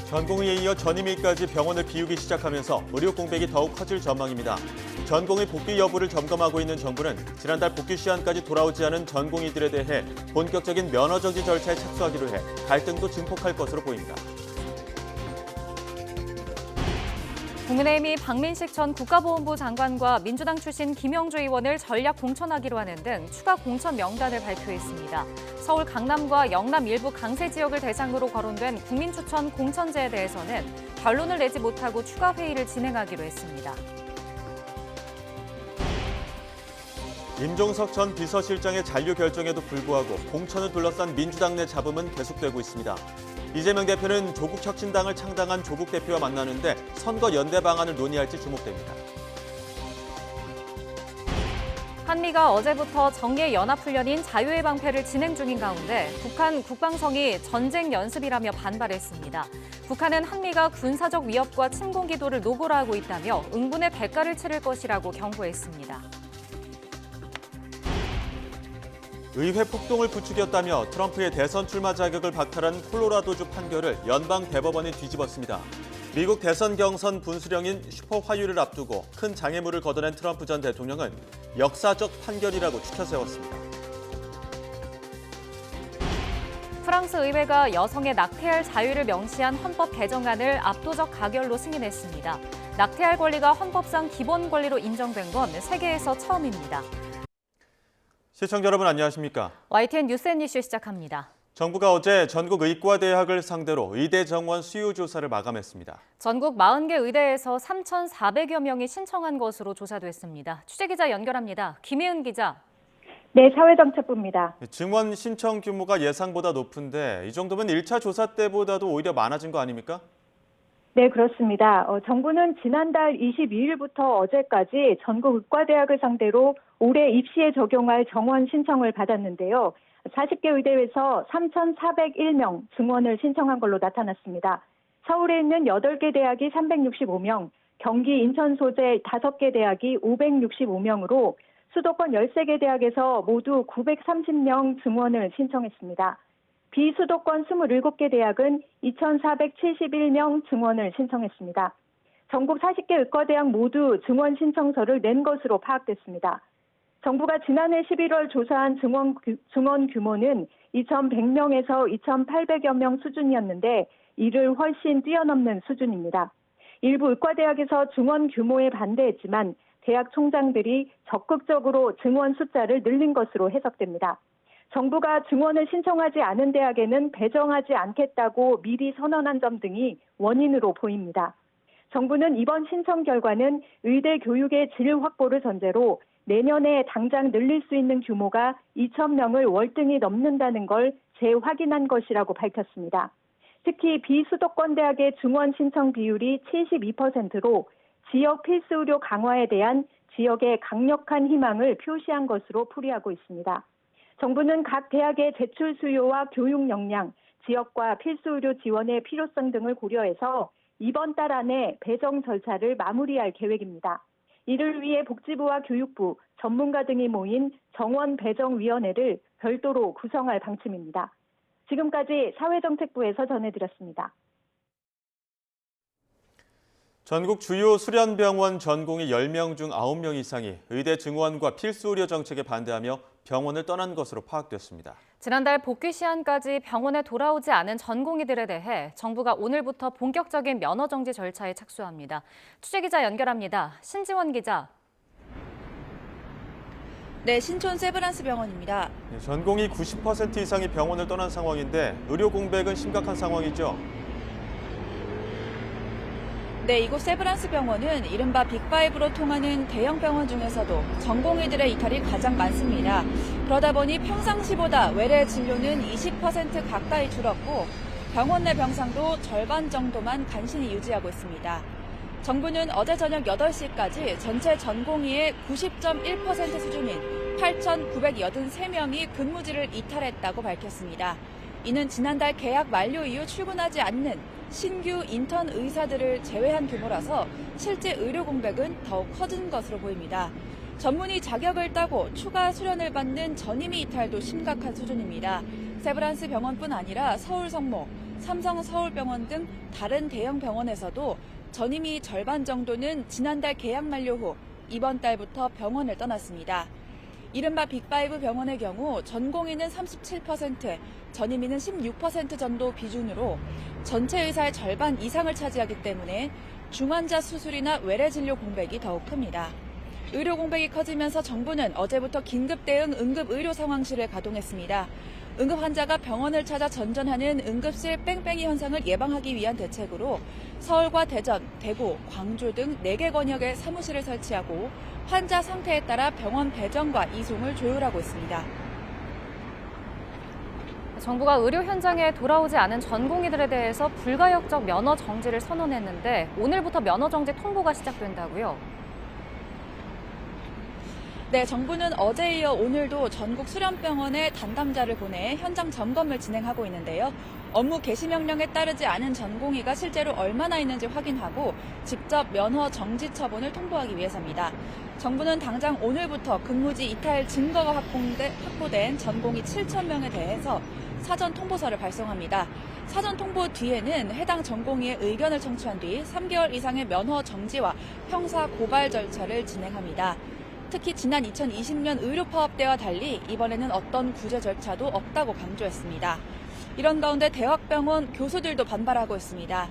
전공의에 이어 전임의까지 병원을 비우기 시작하면서 의료 공백이 더욱 커질 전망입니다. 전공의 복귀 여부를 점검하고 있는 정부는 지난달 복귀 시한까지 돌아오지 않은 전공의들에 대해 본격적인 면허 정지 절차에 착수하기로 해 갈등도 증폭할 것으로 보입니다. 국민의힘이 박민식 전 국가보훈부 장관과 민주당 출신 김영주 의원을 전략 공천하기로 하는 등 추가 공천 명단을 발표했습니다. 서울 강남과 영남 일부 강세 지역을 대상으로 거론된 국민추천 공천제에 대해서는 결론을 내지 못하고 추가 회의를 진행하기로 했습니다. 임종석 전 비서실장의 잔류 결정에도 불구하고 공천을 둘러싼 민주당 내 잡음은 계속되고 있습니다. 이재명 대표는 조국혁신당을 창당한 조국 대표와 만나는데 선거 연대 방안을 논의할지 주목됩니다. 한미가 어제부터 정예연합훈련인 자유의 방패를 진행 중인 가운데 북한 국방성이 전쟁 연습이라며 반발했습니다. 북한은 한미가 군사적 위협과 침공 기도를 노골화하고 있다며 응분의 대가를 치를 것이라고 경고했습니다. 의회 폭동을 부추겼다며 트럼프의 대선 출마 자격을 박탈한 콜로라도주 판결을 연방 대법원이 뒤집었습니다. 미국 대선 경선 분수령인 슈퍼화유를 앞두고 큰 장애물을 걷어낸 트럼프 전 대통령은 역사적 판결이라고 추켜 세웠습니다. 프랑스 의회가 여성의 낙태할 자유를 명시한 헌법 개정안을 압도적 가결로 승인했습니다. 낙태할 권리가 헌법상 기본 권리로 인정된 건 세계에서 처음입니다. 시청자 여러분 안녕하십니까? YTN 뉴스앤이슈 시작합니다. 정부가 어제 전국 의과대학을 상대로 의대 정원 수요 조사를 마감했습니다. 전국 40개 의대에서 3,400여 명이 신청한 것으로 조사됐습니다. 취재기자 연결합니다. 김혜은 기자. 네, 사회정책부입니다. 증원 신청 규모가 예상보다 높은데 이 정도면 1차 조사 때보다도 오히려 많아진 거 아닙니까? 네, 그렇습니다. 정부는 지난달 22일부터 어제까지 전국 의과대학을 상대로 올해 입시에 적용할 정원 신청을 받았는데요. 40개 의대에서 3,401명 증원을 신청한 걸로 나타났습니다. 서울에 있는 8개 대학이 365명, 경기 인천 소재 5개 대학이 565명으로 수도권 13개 대학에서 모두 930명 증원을 신청했습니다. 비수도권 27개 대학은 2,471명 증원을 신청했습니다. 전국 40개 의과대학 모두 증원 신청서를 낸 것으로 파악됐습니다. 정부가 지난해 11월 조사한 증원 규모는 2,100명에서 2,800여 명 수준이었는데 이를 훨씬 뛰어넘는 수준입니다. 일부 의과대학에서 증원 규모에 반대했지만 대학 총장들이 적극적으로 증원 숫자를 늘린 것으로 해석됩니다. 정부가 증원을 신청하지 않은 대학에는 배정하지 않겠다고 미리 선언한 점 등이 원인으로 보입니다. 정부는 이번 신청 결과는 의대 교육의 질 확보를 전제로 내년에 당장 늘릴 수 있는 규모가 2,000명을 월등히 넘는다는 걸 재확인한 것이라고 밝혔습니다. 특히 비수도권 대학의 증원 신청 비율이 72%로 지역 필수 의료 강화에 대한 지역의 강력한 희망을 표시한 것으로 풀이하고 있습니다. 정부는 각 대학의 제출 수요와 교육 역량, 지역과 필수 의료 지원의 필요성 등을 고려해서 이번 달 안에 배정 절차를 마무리할 계획입니다. 이를 위해 복지부와 교육부, 전문가 등이 모인 정원-배정위원회를 별도로 구성할 방침입니다. 지금까지 사회정책부에서 전해드렸습니다. 전국 주요 수련병원 전공의 10명 중 9명 이상이 의대 증원과 필수 의료 정책에 반대하며 병원을 떠난 것으로 파악됐습니다. 지난달 복귀 시한까지 병원에 돌아오지 않은 전공의들에 대해 정부가 오늘부터 본격적인 면허 정지 절차에 착수합니다. 취재기자 연결합니다. 신지원 기자. 네, 신촌 세브란스 병원입니다. 전공의 90% 이상이 병원을 떠난 상황인데 의료 공백은 심각한 상황이죠. 네, 이곳 세브란스 병원은 이른바 빅5로 통하는 대형 병원 중에서도 전공의들의 이탈이 가장 많습니다. 그러다 보니 평상시보다 외래 진료는 20% 가까이 줄었고 병원 내 병상도 절반 정도만 간신히 유지하고 있습니다. 정부는 어제 저녁 8시까지 전체 전공의의 90.1% 수준인 8,983명이 근무지를 이탈했다고 밝혔습니다. 이는 지난달 계약 만료 이후 출근하지 않는 신규 인턴 의사들을 제외한 규모라서 실제 의료 공백은 더욱 커진 것으로 보입니다. 전문의 자격을 따고 추가 수련을 받는 전임의 이탈도 심각한 수준입니다. 세브란스 병원뿐 아니라 서울 성모, 삼성 서울병원 등 다른 대형 병원에서도 전임이 절반 정도는 지난달 계약 만료 후 이번 달부터 병원을 떠났습니다. 이른바 빅5 병원의 경우 전공의는 37%, 전임의는 16% 정도 비중으로 전체 의사의 절반 이상을 차지하기 때문에 중환자 수술이나 외래 진료 공백이 더욱 큽니다. 의료 공백이 커지면서 정부는 어제부터 긴급 대응 응급 의료 상황실을 가동했습니다. 응급 환자가 병원을 찾아 전전하는 응급실 뺑뺑이 현상을 예방하기 위한 대책으로 서울과 대전, 대구, 광주 등 4개 권역에 사무실을 설치하고 환자 상태에 따라 병원 배정과 이송을 조율하고 있습니다. 정부가 의료 현장에 돌아오지 않은 전공의들에 대해서 불가역적 면허 정지를 선언했는데 오늘부터 면허 정지 통보가 시작된다고요? 네, 정부는 어제에 이어 오늘도 전국 수련병원에 담당자를 보내 현장 점검을 진행하고 있는데요. 업무 개시 명령에 따르지 않은 전공의가 실제로 얼마나 있는지 확인하고 직접 면허 정지 처분을 통보하기 위해서입니다. 정부는 당장 오늘부터 근무지 이탈 증거가 확보된 전공의 7,000명에 대해서 사전 통보서를 발송합니다. 사전 통보 뒤에는 해당 전공의의 의견을 청취한 뒤 3개월 이상의 면허 정지와 형사 고발 절차를 진행합니다. 특히 지난 2020년 의료 파업 때와 달리 이번에는 어떤 구제 절차도 없다고 강조했습니다. 이런 가운데 대학병원 교수들도 반발하고 있습니다.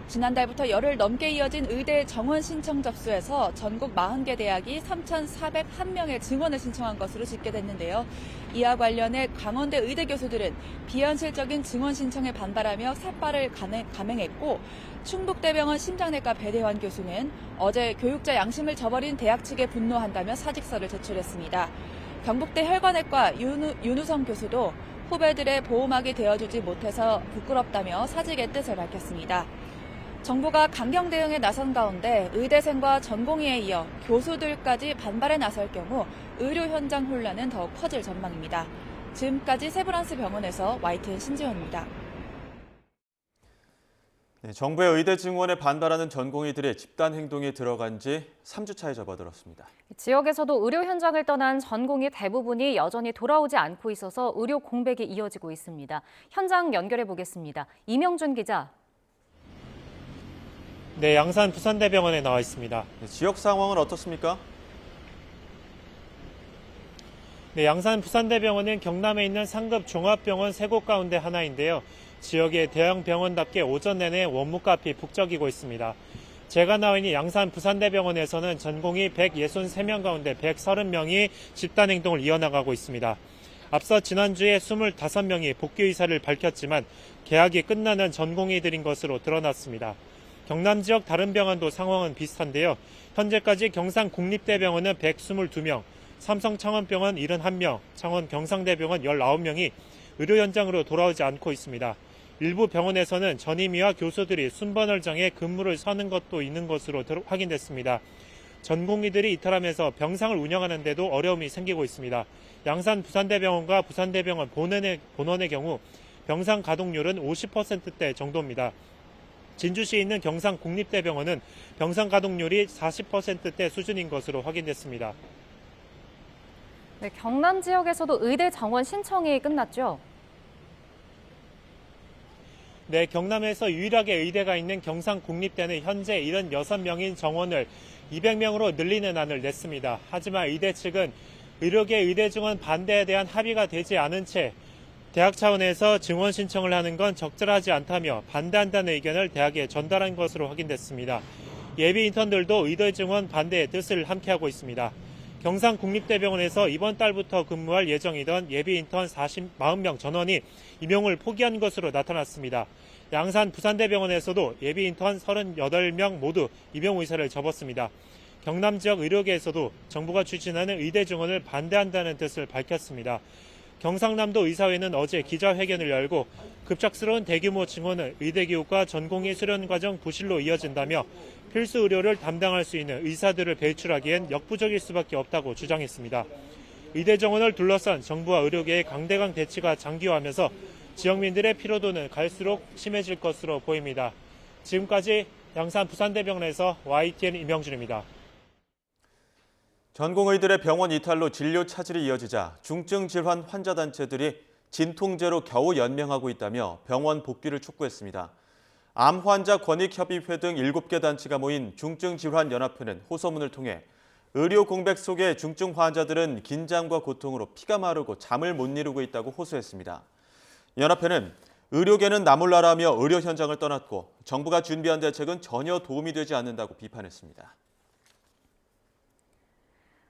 지난달부터 열흘 넘게 이어진 의대 정원 신청 접수에서 전국 40개 대학이 3,401명의 증원을 신청한 것으로 집계됐는데요. 이와 관련해 강원대 의대 교수들은 비현실적인 증원 신청에 반발하며 삭발을 감행했고, 충북대병원 심장내과 배대환 교수는 어제 교육자 양심을 저버린 대학 측에 분노한다며 사직서를 제출했습니다. 경북대 혈관외과 윤우성 교수도 후배들의 보호막이 되어주지 못해서 부끄럽다며 사직의 뜻을 밝혔습니다. 정부가 강경 대응에 나선 가운데 의대생과 전공의에 이어 교수들까지 반발에 나설 경우 의료 현장 혼란은 더욱 커질 전망입니다. 지금까지 세브란스 병원에서 YTN 신지원입니다. 네, 정부의 의대 증원에 반발하는 전공의들의 집단 행동에 들어간 지 3주차에 접어들었습니다. 지역에서도 의료 현장을 떠난 전공의 대부분이 여전히 돌아오지 않고 있어서 의료 공백이 이어지고 있습니다. 현장 연결해 보겠습니다. 이명준 기자. 네, 양산 부산대병원에 나와 있습니다. 네, 지역 상황은 어떻습니까? 네, 양산 부산대병원은 경남에 있는 상급 종합병원 3곳 가운데 하나인데요. 지역의 대형 병원답게 오전 내내 원무가 앞이 북적이고 있습니다. 제가 나와 있는 양산 부산대병원에서는 전공의 163명 가운데 130명이 집단 행동을 이어나가고 있습니다. 앞서 지난주에 25명이 복귀 의사를 밝혔지만 계약이 끝나는 전공의들인 것으로 드러났습니다. 경남 지역 다른 병원도 상황은 비슷한데요. 현재까지 경상국립대병원은 122명, 삼성창원병원 71명, 창원 경상대병원 19명이 의료 현장으로 돌아오지 않고 있습니다. 일부 병원에서는 전임의와 교수들이 순번을 정해 근무를 서는 것도 있는 것으로 확인됐습니다. 전공의들이 이탈하면서 병상을 운영하는 데도 어려움이 생기고 있습니다. 양산 부산대병원과 부산대병원 본원의 경우 병상 가동률은 50%대 정도입니다. 진주시에 있는 경상국립대병원은 병상 가동률이 40%대 수준인 것으로 확인됐습니다. 네, 경남 지역에서도 의대 정원 신청이 끝났죠? 네, 경남에서 유일하게 의대가 있는 경상국립대는 현재 76명인 정원을 200명으로 늘리는 안을 냈습니다. 하지만 의대 측은 의료계 의대 증원 반대에 대한 합의가 되지 않은 채 대학 차원에서 증원 신청을 하는 건 적절하지 않다며 반대한다는 의견을 대학에 전달한 것으로 확인됐습니다. 예비 인턴들도 의대 증원 반대의 뜻을 함께하고 있습니다. 경상국립대병원에서 이번 달부터 근무할 예정이던 예비 인턴 40명 전원이 임용을 포기한 것으로 나타났습니다. 양산 부산대병원에서도 예비 인턴 38명 모두 임용 의사를 접었습니다. 경남 지역 의료계에서도 정부가 추진하는 의대 증원을 반대한다는 뜻을 밝혔습니다. 경상남도 의사회는 어제 기자회견을 열고 급작스러운 대규모 증원은 의대교육과 전공의 수련 과정 부실로 이어진다며 필수 의료를 담당할 수 있는 의사들을 배출하기엔 역부족일 수밖에 없다고 주장했습니다. 의대 정원을 둘러싼 정부와 의료계의 강대강 대치가 장기화하면서 지역민들의 피로도는 갈수록 심해질 것으로 보입니다. 지금까지 양산 부산대병원에서 YTN 이명준입니다. 전공의들의 병원 이탈로 진료 차질이 이어지자 중증 질환 환자 단체들이 진통제로 겨우 연명하고 있다며 병원 복귀를 촉구했습니다. 암환자권익협의회 등 7개 단체가 모인 중증질환연합회는 호소문을 통해 의료 공백 속에 중증 환자들은 긴장과 고통으로 피가 마르고 잠을 못 이루고 있다고 호소했습니다. 연합회는 의료계는 나몰라라며 의료 현장을 떠났고 정부가 준비한 대책은 전혀 도움이 되지 않는다고 비판했습니다.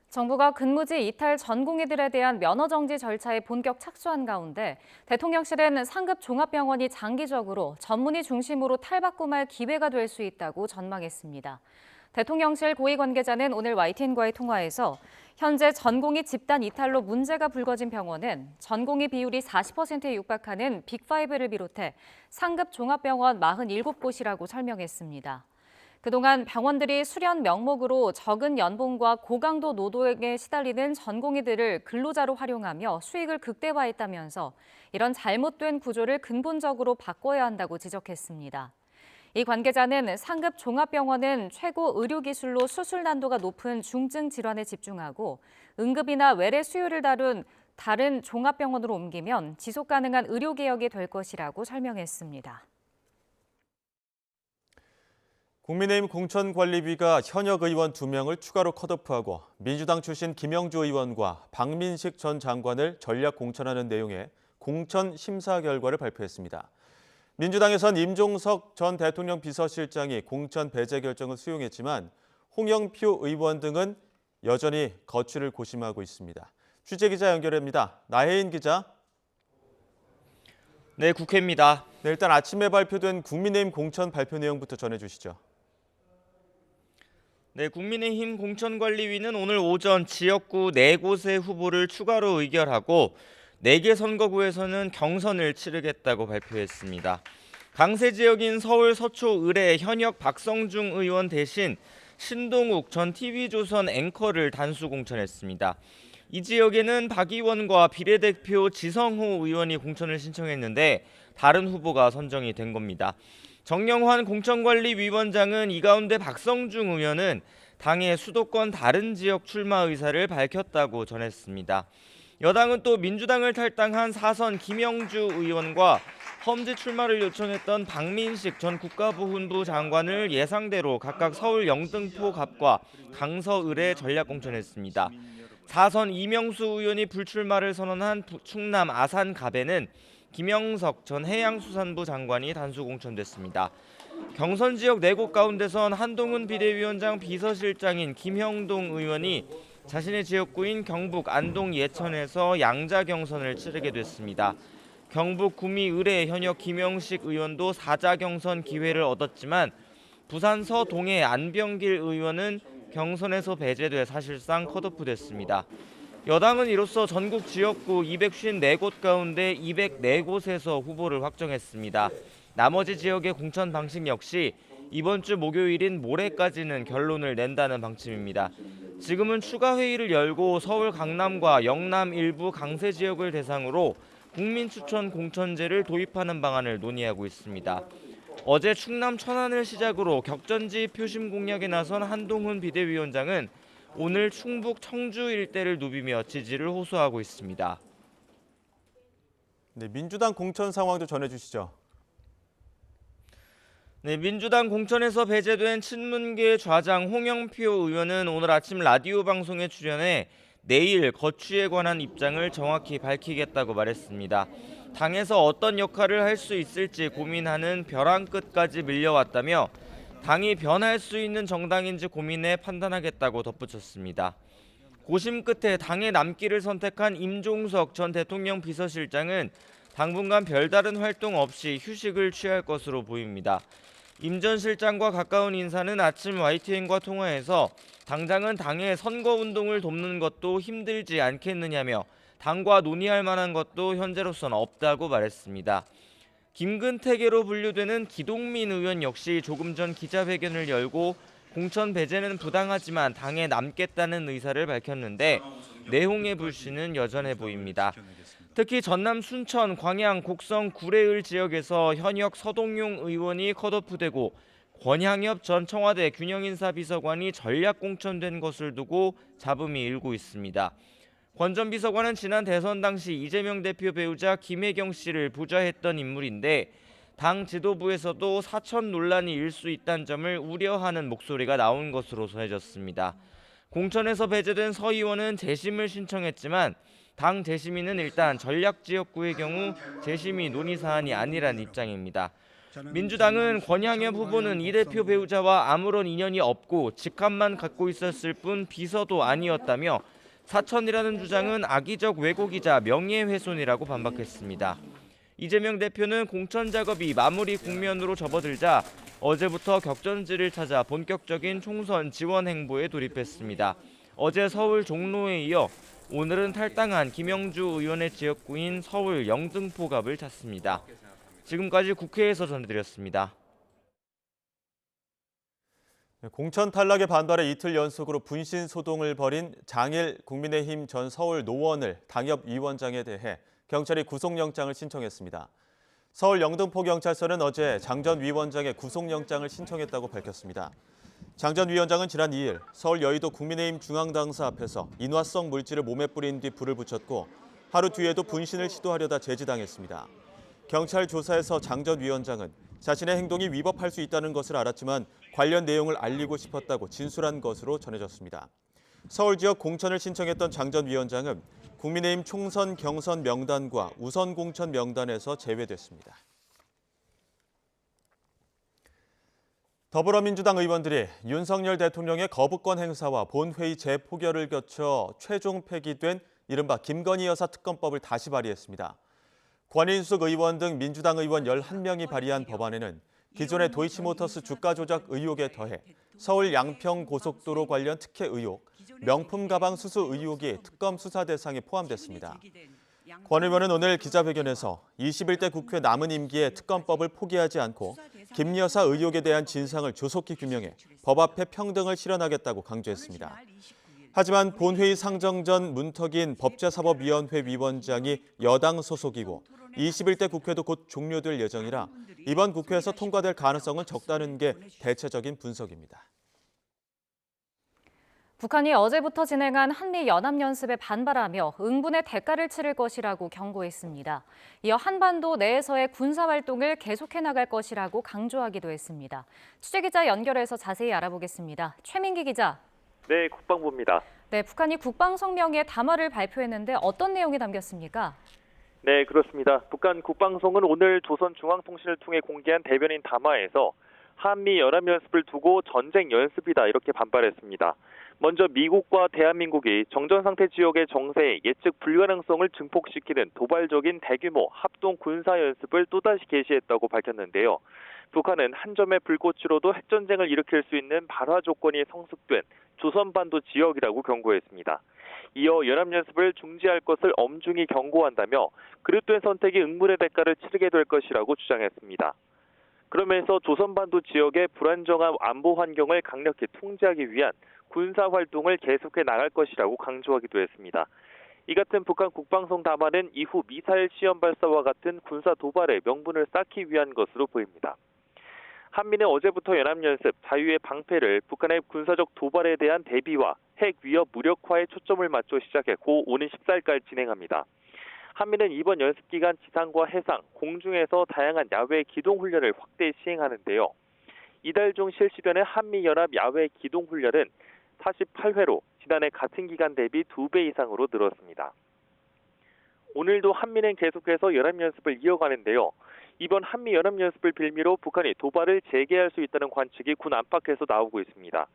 정부가 근무지 이탈 전공의들에 대한 면허 정지 절차에 본격 착수한 가운데 대통령실은 상급 종합병원이 장기적으로 전문의 중심으로 탈바꿈할 기회가 될 수 있다고 전망했습니다. 대통령실 고위 관계자는 오늘 YTN과의 통화에서 현재 전공의 집단 이탈로 문제가 불거진 병원은 전공의 비율이 40%에 육박하는 빅5를 비롯해 상급 종합병원 47곳이라고 설명했습니다. 그동안 병원들이 수련 명목으로 적은 연봉과 고강도 노동에 시달리는 전공의들을 근로자로 활용하며 수익을 극대화했다면서 이런 잘못된 구조를 근본적으로 바꿔야 한다고 지적했습니다. 이 관계자는 상급 종합병원은 최고 의료기술로 수술 난도가 높은 중증 질환에 집중하고 응급이나 외래 수요를 다룬 다른 종합병원으로 옮기면 지속 가능한 의료개혁이 될 것이라고 설명했습니다. 국민의힘 공천관리위가 현역 의원 2명을 추가로 컷오프하고 민주당 출신 김영주 의원과 박민식 전 장관을 전략 공천하는 내용의 공천 심사 결과를 발표했습니다. 민주당에선 임종석 전 대통령 비서실장이 공천 배제 결정을 수용했지만 홍영표 의원 등은 여전히 거취를 고심하고 있습니다. 취재기자 연결합니다. 나혜인 기자. 네, 국회입니다. 네, 일단 아침에 발표된 국민의힘 공천 발표 내용부터 전해주시죠. 네, 국민의힘 공천관리위는 오늘 오전 지역구 4곳의 후보를 추가로 의결하고 4개 선거구에서는 경선을 치르겠다고 발표했습니다. 강세 지역인 서울 서초 을의 현역 박성중 의원 대신 신동욱 전 TV조선 앵커를 단수 공천했습니다. 이 지역에는 박 의원과 비례대표 지성호 의원이 공천을 신청했는데 다른 후보가 선정이 된 겁니다. 정영환 공천관리위원장은 이 가운데 박성중 의원은 당의 수도권 다른 지역 출마 의사를 밝혔다고 전했습니다. 여당은 또 민주당을 탈당한 4선 김영주 의원과 험지 출마를 요청했던 박민식 전 국가보훈부 장관을 예상대로 각각 서울 영등포 갑과 강서을에 전략 공천했습니다. 4선 이명수 의원이 불출마를 선언한 충남 아산 갑에는 김영석 전 해양수산부 장관이 단수 공천됐습니다. 경선 지역 4곳 가운데선 한동훈 비대위원장 비서실장인 김형동 의원이 자신의 지역구인 경북 안동 예천에서 양자 경선을 치르게 됐습니다. 경북 구미 을의 현역 김영식 의원도 4자 경선 기회를 얻었지만 부산 서동의 안병길 의원은 경선에서 배제돼 사실상 컷오프됐습니다. 여당은 이로써 전국 지역구 254곳 가운데 204곳에서 후보를 확정했습니다. 나머지 지역의 공천 방식 역시 이번 주 목요일인 모레까지는 결론을 낸다는 방침입니다. 지금은 추가 회의를 열고 서울 강남과 영남 일부 강세 지역을 대상으로 국민추천 공천제를 도입하는 방안을 논의하고 있습니다. 어제 충남 천안을 시작으로 격전지 표심 공략에 나선 한동훈 비대위원장은 오늘 충북 청주 일대를 누비며 지지를 호소하고 있습니다. 네, 민주당 공천 상황도 전해주시죠. 네, 민주당 공천에서 배제된 친문계 좌장 홍영표 의원은 오늘 아침 라디오 방송에 출연해 내일 거취에 관한 입장을 정확히 밝히겠다고 말했습니다. 당에서 어떤 역할을 할 수 있을지 고민하는 벼랑 끝까지 밀려왔다며 당이 변할 수 있는 정당인지 고민해 판단하겠다고 덧붙였습니다. 고심 끝에 당에 남기를 선택한 임종석 전 대통령 비서실장은 당분간 별다른 활동 없이 휴식을 취할 것으로 보입니다. 임 전 실장과 가까운 인사는 아침 YTN과 통화에서 당장은 당의 선거운동을 돕는 것도 힘들지 않겠느냐며 당과 논의할 만한 것도 현재로서는 없다고 말했습니다. 김근태계로 분류되는 기동민 의원 역시 조금 전 기자회견을 열고 공천 배제는 부당하지만 당에 남겠다는 의사를 밝혔는데 내홍의 불씨는 여전해 보입니다. 특히 전남 순천, 광양, 곡성, 구례을 지역에서 현역 서동용 의원이 컷오프되고 권향엽 전 청와대 균형인사 비서관이 전략 공천된 것을 두고 잡음이 일고 있습니다. 권 전 비서관은 지난 대선 당시 이재명 대표 배우자 김혜경 씨를 부좌했던 인물인데 당 지도부에서도 사천 논란이 일 수 있다는 점을 우려하는 목소리가 나온 것으로 전해졌습니다. 공천에서 배제된 서 의원은 재심을 신청했지만 당 재심의는 일단 전략지역구의 경우 재심의 논의 사안이 아니란 입장입니다. 민주당은 권양엽 후보는 이 대표 배우자와 아무런 인연이 없고 직함만 갖고 있었을 뿐 비서도 아니었다며 사천이라는 주장은 악의적 왜곡이자 명예훼손이라고 반박했습니다. 이재명 대표는 공천 작업이 마무리 국면으로 접어들자 어제부터 격전지를 찾아 본격적인 총선 지원 행보에 돌입했습니다. 어제 서울 종로에 이어 오늘은 탈당한 김영주 의원의 지역구인 서울 영등포갑을 찾습니다. 지금까지 국회에서 전해드렸습니다. 공천 탈락에 반발해 이틀 연속으로 분신 소동을 벌인 장일 국민의힘 전 서울 노원을 당협위원장에 대해 경찰이 구속영장을 신청했습니다. 서울 영등포경찰서는 어제 장 전 위원장의 구속영장을 신청했다고 밝혔습니다. 장 전 위원장은 지난 2일 서울 여의도 국민의힘 중앙당사 앞에서 인화성 물질을 몸에 뿌린 뒤 불을 붙였고 하루 뒤에도 분신을 시도하려다 제지당했습니다. 경찰 조사에서 장 전 위원장은 자신의 행동이 위법할 수 있다는 것을 알았지만 관련 내용을 알리고 싶었다고 진술한 것으로 전해졌습니다. 서울 지역 공천을 신청했던 장 전 위원장은 국민의힘 총선 경선 명단과 우선 공천 명단에서 제외됐습니다. 더불어민주당 의원들이 윤석열 대통령의 거부권 행사와 본회의 재포결을 거쳐 최종 폐기된 이른바 김건희 여사 특검법을 다시 발의했습니다. 권인숙 의원 등 민주당 의원 11명이 발의한 법안에는 기존의 도이치모터스 주가 조작 의혹에 더해 서울 양평 고속도로 관련 특혜 의혹, 명품 가방 수수 의혹이 특검 수사 대상에 포함됐습니다. 권 의원은 오늘 기자회견에서 21대 국회 남은 임기에 특검법을 포기하지 않고 김 여사 의혹에 대한 진상을 조속히 규명해 법 앞에 평등을 실현하겠다고 강조했습니다. 하지만 본회의 상정 전 문턱인 법제사법위원회 위원장이 여당 소속이고 21대 국회도 곧 종료될 예정이라 이번 국회에서 통과될 가능성은 적다는 게 대체적인 분석입니다. 북한이 어제부터 진행한 한미 연합연습에 반발하며 응분의 대가를 치를 것이라고 경고했습니다. 이어 한반도 내에서의 군사활동을 계속해 나갈 것이라고 강조하기도 했습니다. 취재기자 연결해서 자세히 알아보겠습니다. 최민기 기자. 네, 국방부입니다. 네, 북한이 국방성명에 담화를 발표했는데 어떤 내용이 담겼습니까? 네, 그렇습니다. 북한 국방성은 오늘 조선중앙통신을 통해 공개한 대변인 담화에서 한미 연합연습을 두고 전쟁 연습이다 이렇게 반발했습니다. 먼저 미국과 대한민국이 정전상태 지역의 정세에 예측 불가능성을 증폭시키는 도발적인 대규모 합동 군사연습을 또다시 개시했다고 밝혔는데요. 북한은 한 점의 불꽃으로도 핵전쟁을 일으킬 수 있는 발화 조건이 성숙된 조선반도 지역이라고 경고했습니다. 이어 연합연습을 중지할 것을 엄중히 경고한다며 그릇된 선택이 응분의 대가를 치르게 될 것이라고 주장했습니다. 그러면서 조선반도 지역의 불안정한 안보 환경을 강력히 통제하기 위한 군사활동을 계속해 나갈 것이라고 강조하기도 했습니다. 이 같은 북한 국방성 담화는 이후 미사일 시험 발사와 같은 군사 도발에 명분을 쌓기 위한 것으로 보입니다. 한미는 어제부터 연합연습, 자유의 방패를 북한의 군사적 도발에 대한 대비와 핵 위협 무력화에 초점을 맞춰 시작했고 오는 14일까지 진행합니다. 한미는 이번 연습 기간 지상과 해상, 공중에서 다양한 야외 기동 훈련을 확대 시행하는데요. 이달 중 실시되는 한미연합 야외 기동 훈련은 48회로 지난해 같은 기간 대비 2배 이상으로 늘었습니다. 오늘도 한미는 계속해서 연합연습을 이어가는데요. 이번 한미 연합연습을 빌미로 북한이 도발을 재개할 수 있다는 관측이 군 안팎에서 나오고 있습니다.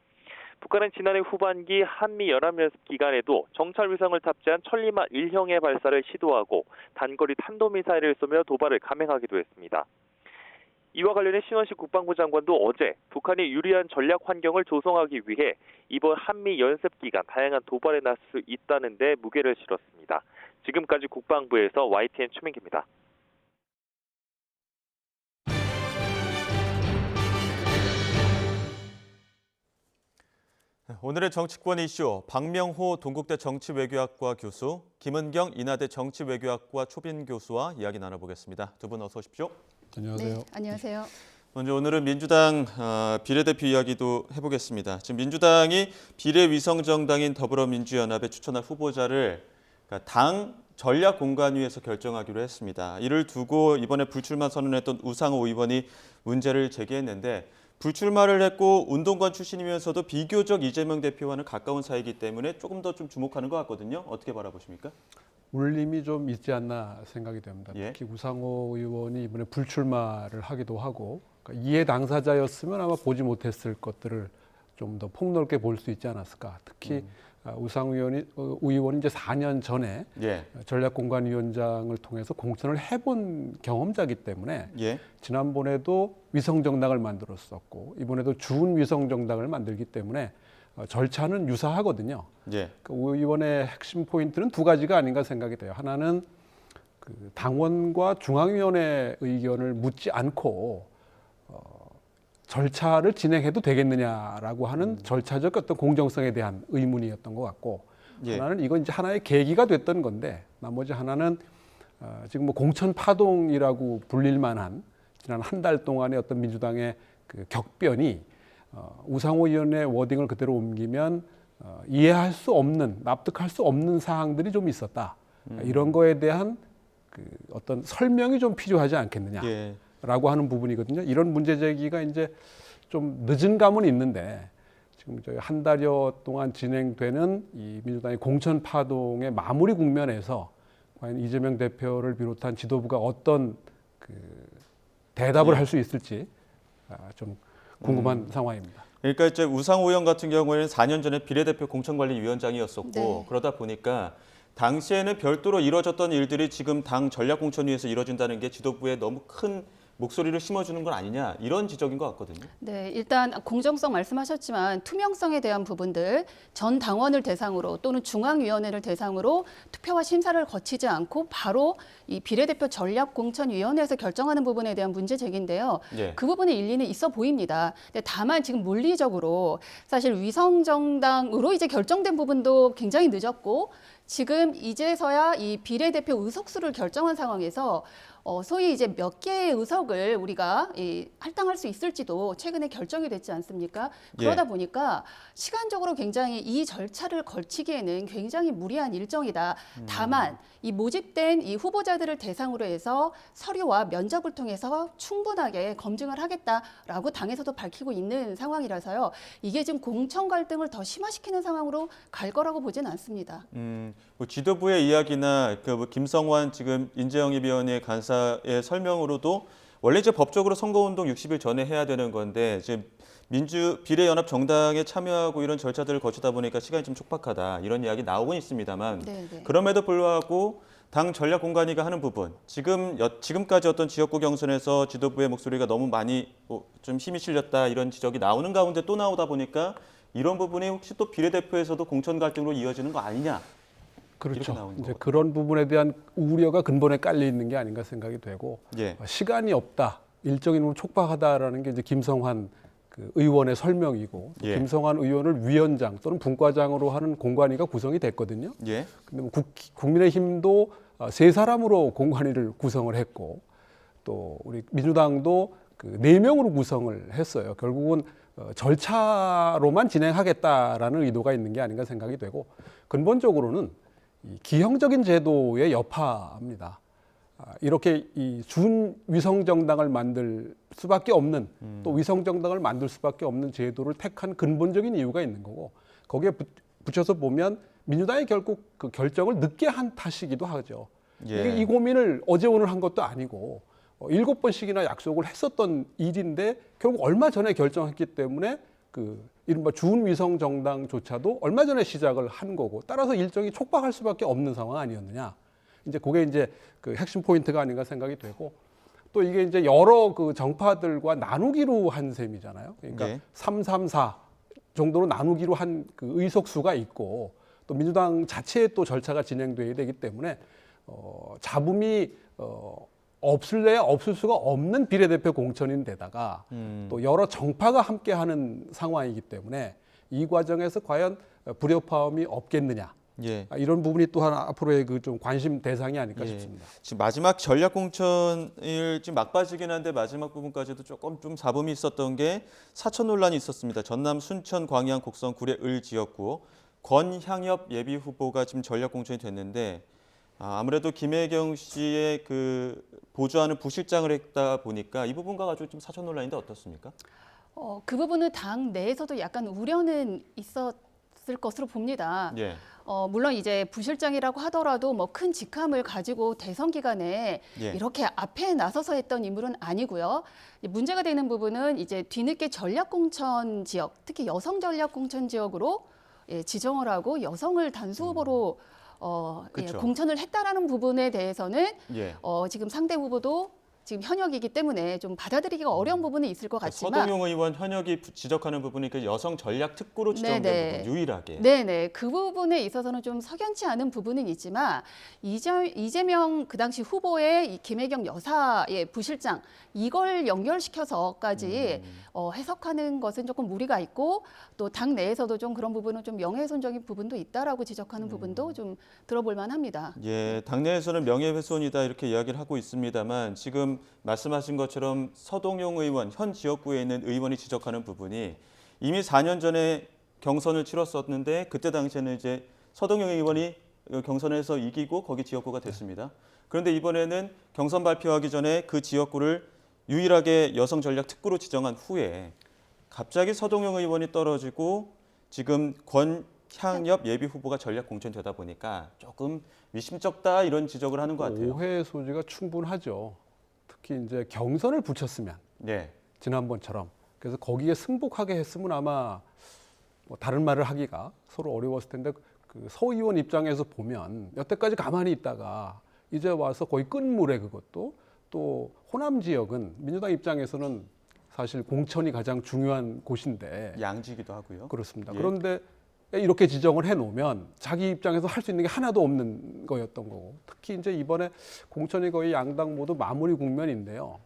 북한은 지난해 후반기 한미 연합연습 기간에도 정찰 위성을 탑재한 천리마 1형의 발사를 시도하고 단거리 탄도미사일을 쏘며 도발을 감행하기도 했습니다. 이와 관련해 신원식 국방부 장관도 어제 북한이 유리한 전략 환경을 조성하기 위해 이번 한미 연습 기간 다양한 도발에 나설 수 있다는 데 무게를 실었습니다. 지금까지 국방부에서 YTN 최민기입니다. 오늘의 정치권 이슈, 박명호 동국대 정치외교학과 교수, 김은경 인하대 정치외교학과 초빙 교수와 이야기 나눠보겠습니다. 두 분 어서 오십시오. 안녕하세요. 네, 안녕하세요. 먼저 오늘은 민주당 비례대표 이야기도 해보겠습니다. 지금 민주당이 비례위성정당인 더불어민주연합에 추천할 후보자를 그러니까 당 전략공관위에서 결정하기로 했습니다. 이를 두고 이번에 불출마 선언했던 우상호 의원이 문제를 제기했는데 불출마를 했고 운동관 출신이면서도 비교적 이재명 대표와는 가까운 사이이기 때문에 조금 더 좀 주목하는 것 같거든요. 어떻게 바라보십니까? 울림이 좀 있지 않나 생각이 됩니다. 예. 특히 우상호 의원이 이번에 불출마를 하기도 하고 그러니까 이해 당사자였으면 아마 보지 못했을 것들을 좀 더 폭넓게 볼 수 있지 않았을까. 특히 우상호 의원이 이제 4년 전에 예. 전략공관위원장을 통해서 공천을 해본 경험자이기 때문에 예. 지난번에도 위성정당을 만들었었고 이번에도 준위성정당을 만들기 때문에 절차는 유사하거든요. 예. 그 의원의 핵심 포인트는 두 가지가 아닌가 생각이 돼요. 하나는 그 당원과 중앙위원회 의견을 묻지 않고 절차를 진행해도 되겠느냐라고 하는 절차적 어떤 공정성에 대한 의문이었던 것 같고 예. 하나는 이건 이제 하나의 계기가 됐던 건데 나머지 하나는 지금 뭐 공천 파동이라고 불릴 만한 지난 한 달 동안의 어떤 민주당의 그 격변이 우상호 의원의 워딩을 그대로 옮기면 이해할 수 없는 납득할 수 없는 사항들이 좀 있었다. 이런 거에 대한 그 어떤 설명이 좀 필요하지 않겠느냐. 예. 라고 하는 부분이거든요. 이런 문제 제기가 이제 좀 늦은 감은 있는데 지금 저희 한 달여 동안 진행되는 이 민주당의 공천 파동의 마무리 국면에서 과연 이재명 대표를 비롯한 지도부가 어떤 그 대답을 할 수 있을지 좀 궁금한 상황입니다. 그러니까 이제 우상호 의원 같은 경우에는 4년 전에 비례대표 공천관리위원장이었었고 네. 그러다 보니까 당시에는 별도로 이루어졌던 일들이 지금 당 전략공천위에서 이루어진다는 게 지도부에 너무 큰 목소리를 심어주는 건 아니냐 이런 지적인 것 같거든요. 네, 일단 공정성 말씀하셨지만 투명성에 대한 부분들 전 당원을 대상으로 또는 중앙위원회를 대상으로 투표와 심사를 거치지 않고 바로 이 비례대표 전략공천위원회에서 결정하는 부분에 대한 문제 제기인데요. 예. 그 부분에 일리는 있어 보입니다. 근데 다만 지금 물리적으로 사실 위성정당으로 이제 결정된 부분도 굉장히 늦었고 지금 이제서야 이 비례대표 의석수를 결정한 상황에서 소위 이제 몇 개의 의석을 우리가 할당할 수 있을지도 최근에 결정이 됐지 않습니까? 그러다 예. 보니까 시간적으로 굉장히 이 절차를 걸치기에는 굉장히 무리한 일정이다. 다만 이 모집된 이 후보자들을 대상으로 해서 서류와 면접을 통해서 충분하게 검증을 하겠다라고 당에서도 밝히고 있는 상황이라서요. 이게 지금 공천 갈등을 더 심화시키는 상황으로 갈 거라고 보지는 않습니다. 뭐 지도부의 이야기나 그 김성환 지금 인재영입위원회 간사의 설명으로도 원래 이제 법적으로 선거운동 60일 전에 해야 되는 건데 지금 비례연합 정당에 참여하고 이런 절차들을 거치다 보니까 시간이 좀 촉박하다 이런 이야기 나오곤 있습니다만 네네. 그럼에도 불구하고 당 전략공관위가 하는 부분 지금까지 어떤 지역구 경선에서 지도부의 목소리가 너무 많이 좀 힘이 실렸다 이런 지적이 나오는 가운데 또 나오다 보니까 이런 부분이 혹시 또 비례대표에서도 공천 갈등으로 이어지는 거 아니냐? 그렇죠. 이제 그런 부분에 대한 우려가 근본에 깔려 있는 게 아닌가 생각이 되고 예. 시간이 없다, 일정이 너무 촉박하다라는 게 이제 김성환 그 의원의 설명이고 또 예. 김성환 의원을 위원장 또는 분과장으로 하는 공관위가 구성이 됐거든요. 예. 근데 뭐 국민의힘도 세 사람으로 공관위를 구성을 했고 또 우리 민주당도 그 4명으로 구성을 했어요. 결국은 절차로만 진행하겠다라는 의도가 있는 게 아닌가 생각이 되고 근본적으로는 이 기형적인 제도의 여파입니다. 이렇게 이 준위성 정당을 만들 수밖에 없는 또 위성 정당을 만들 수밖에 없는 제도를 택한 근본적인 이유가 있는 거고 거기에 붙여서 보면 민주당이 결국 그 결정을 늦게 한 탓이기도 하죠. 예. 이게 이 고민을 어제 오늘 한 것도 아니고 7번씩이나 약속을 했었던 일인데 결국 얼마 전에 결정했기 때문에 그 이른바 준위성 정당조차도 얼마 전에 시작을 한 거고 따라서 일정이 촉박할 수밖에 없는 상황 아니었느냐. 이제 그게 이제 그 핵심 포인트가 아닌가 생각이 되고 또 이게 이제 여러 그 정파들과 나누기로 한 셈이잖아요. 그러니까 네. 334 정도로 나누기로 한 그 의석수가 있고 또 민주당 자체의 또 절차가 진행돼야 되기 때문에 잡음이 없을래야 없을 수가 없는 비례대표 공천인데다가 또 여러 정파가 함께하는 상황이기 때문에 이 과정에서 과연 불협화음이 없겠느냐. 예. 이런 부분이 또 하나 앞으로의 그 좀 관심 대상이 아닐까 예. 싶습니다. 지금 마지막 전략공천을 지금 막바지긴 한데 마지막 부분까지도 조금 좀 잡음이 있었던 게 사천 논란이 있었습니다. 전남 순천, 광양, 곡성, 구례, 을 지역구 권향엽 예비 후보가 지금 전략 공천이 됐는데 아무래도 김혜경 씨의 그 보좌하는 부실장을 했다 보니까 이 부분과 가지고 좀 사전 논란인데 어떻습니까? 그 부분은 당 내에서도 약간 우려는 있었을 것으로 봅니다. 예. 물론 이제 부실장이라고 하더라도 뭐 큰 직함을 가지고 대선 기간에 예. 이렇게 앞에 나서서 했던 인물은 아니고요. 문제가 되는 부분은 이제 뒤늦게 전략공천 지역, 특히 여성 전략공천 지역으로 지정을 하고 여성을 단수 후보로 그쵸. 공천을 했다라는 부분에 대해서는 예. 지금 상대 후보도 지금 현역이기 때문에 좀 받아들이기가 어려운 부분이 있을 것 같지만 서동용 의원 현역이 지적하는 부분이 그 여성 전략 특구로 지정된 네네. 부분 유일하게. 네네. 그 부분에 있어서는 좀 석연치 않은 부분은 있지만 이재명 그 당시 후보의 이 김혜경 여사의 부실장 이걸 연결시켜서까지 해석하는 것은 조금 무리가 있고 또 당 내에서도 좀 그런 부분은 좀 명예훼손적인 부분도 있다라고 지적하는 부분도 좀 들어볼 만합니다. 예, 당내에서는 명예훼손이다 이렇게 이야기를 하고 있습니다만 지금 말씀하신 것처럼 서동용 의원 현 지역구에 있는 의원이 지적하는 부분이 이미 4년 전에 경선을 치렀었는데 그때 당시에는 이제 서동용 의원이 경선에서 이기고 거기 지역구가 됐습니다. 그런데 이번에는 경선 발표하기 전에 그 지역구를 유일하게 여성 전략 특구로 지정한 후에 갑자기 서동용 의원이 떨어지고 지금 권향엽 예비 후보가 전략 공천되다 보니까 조금 미심쩍다 이런 지적을 하는 것 같아요. 오해의 소지가 충분하죠. 특히 이제 경선을 붙였으면 네. 지난번처럼 그래서 거기에 승복하게 했으면 아마 뭐 다른 말을 하기가 서로 어려웠을 텐데 그 서 의원 입장에서 보면 여태까지 가만히 있다가 이제 와서 거의 끝물에 그것도 또 호남 지역은 민주당 입장에서는 사실 공천이 가장 중요한 곳인데 양지기도 하고요. 그렇습니다. 예. 그런데 이렇게 지정을 해놓으면 자기 입장에서 할 수 있는 게 하나도 없는 거였던 거고 특히 이제 이번에 공천이 거의 양당 모두 마무리 국면인데요.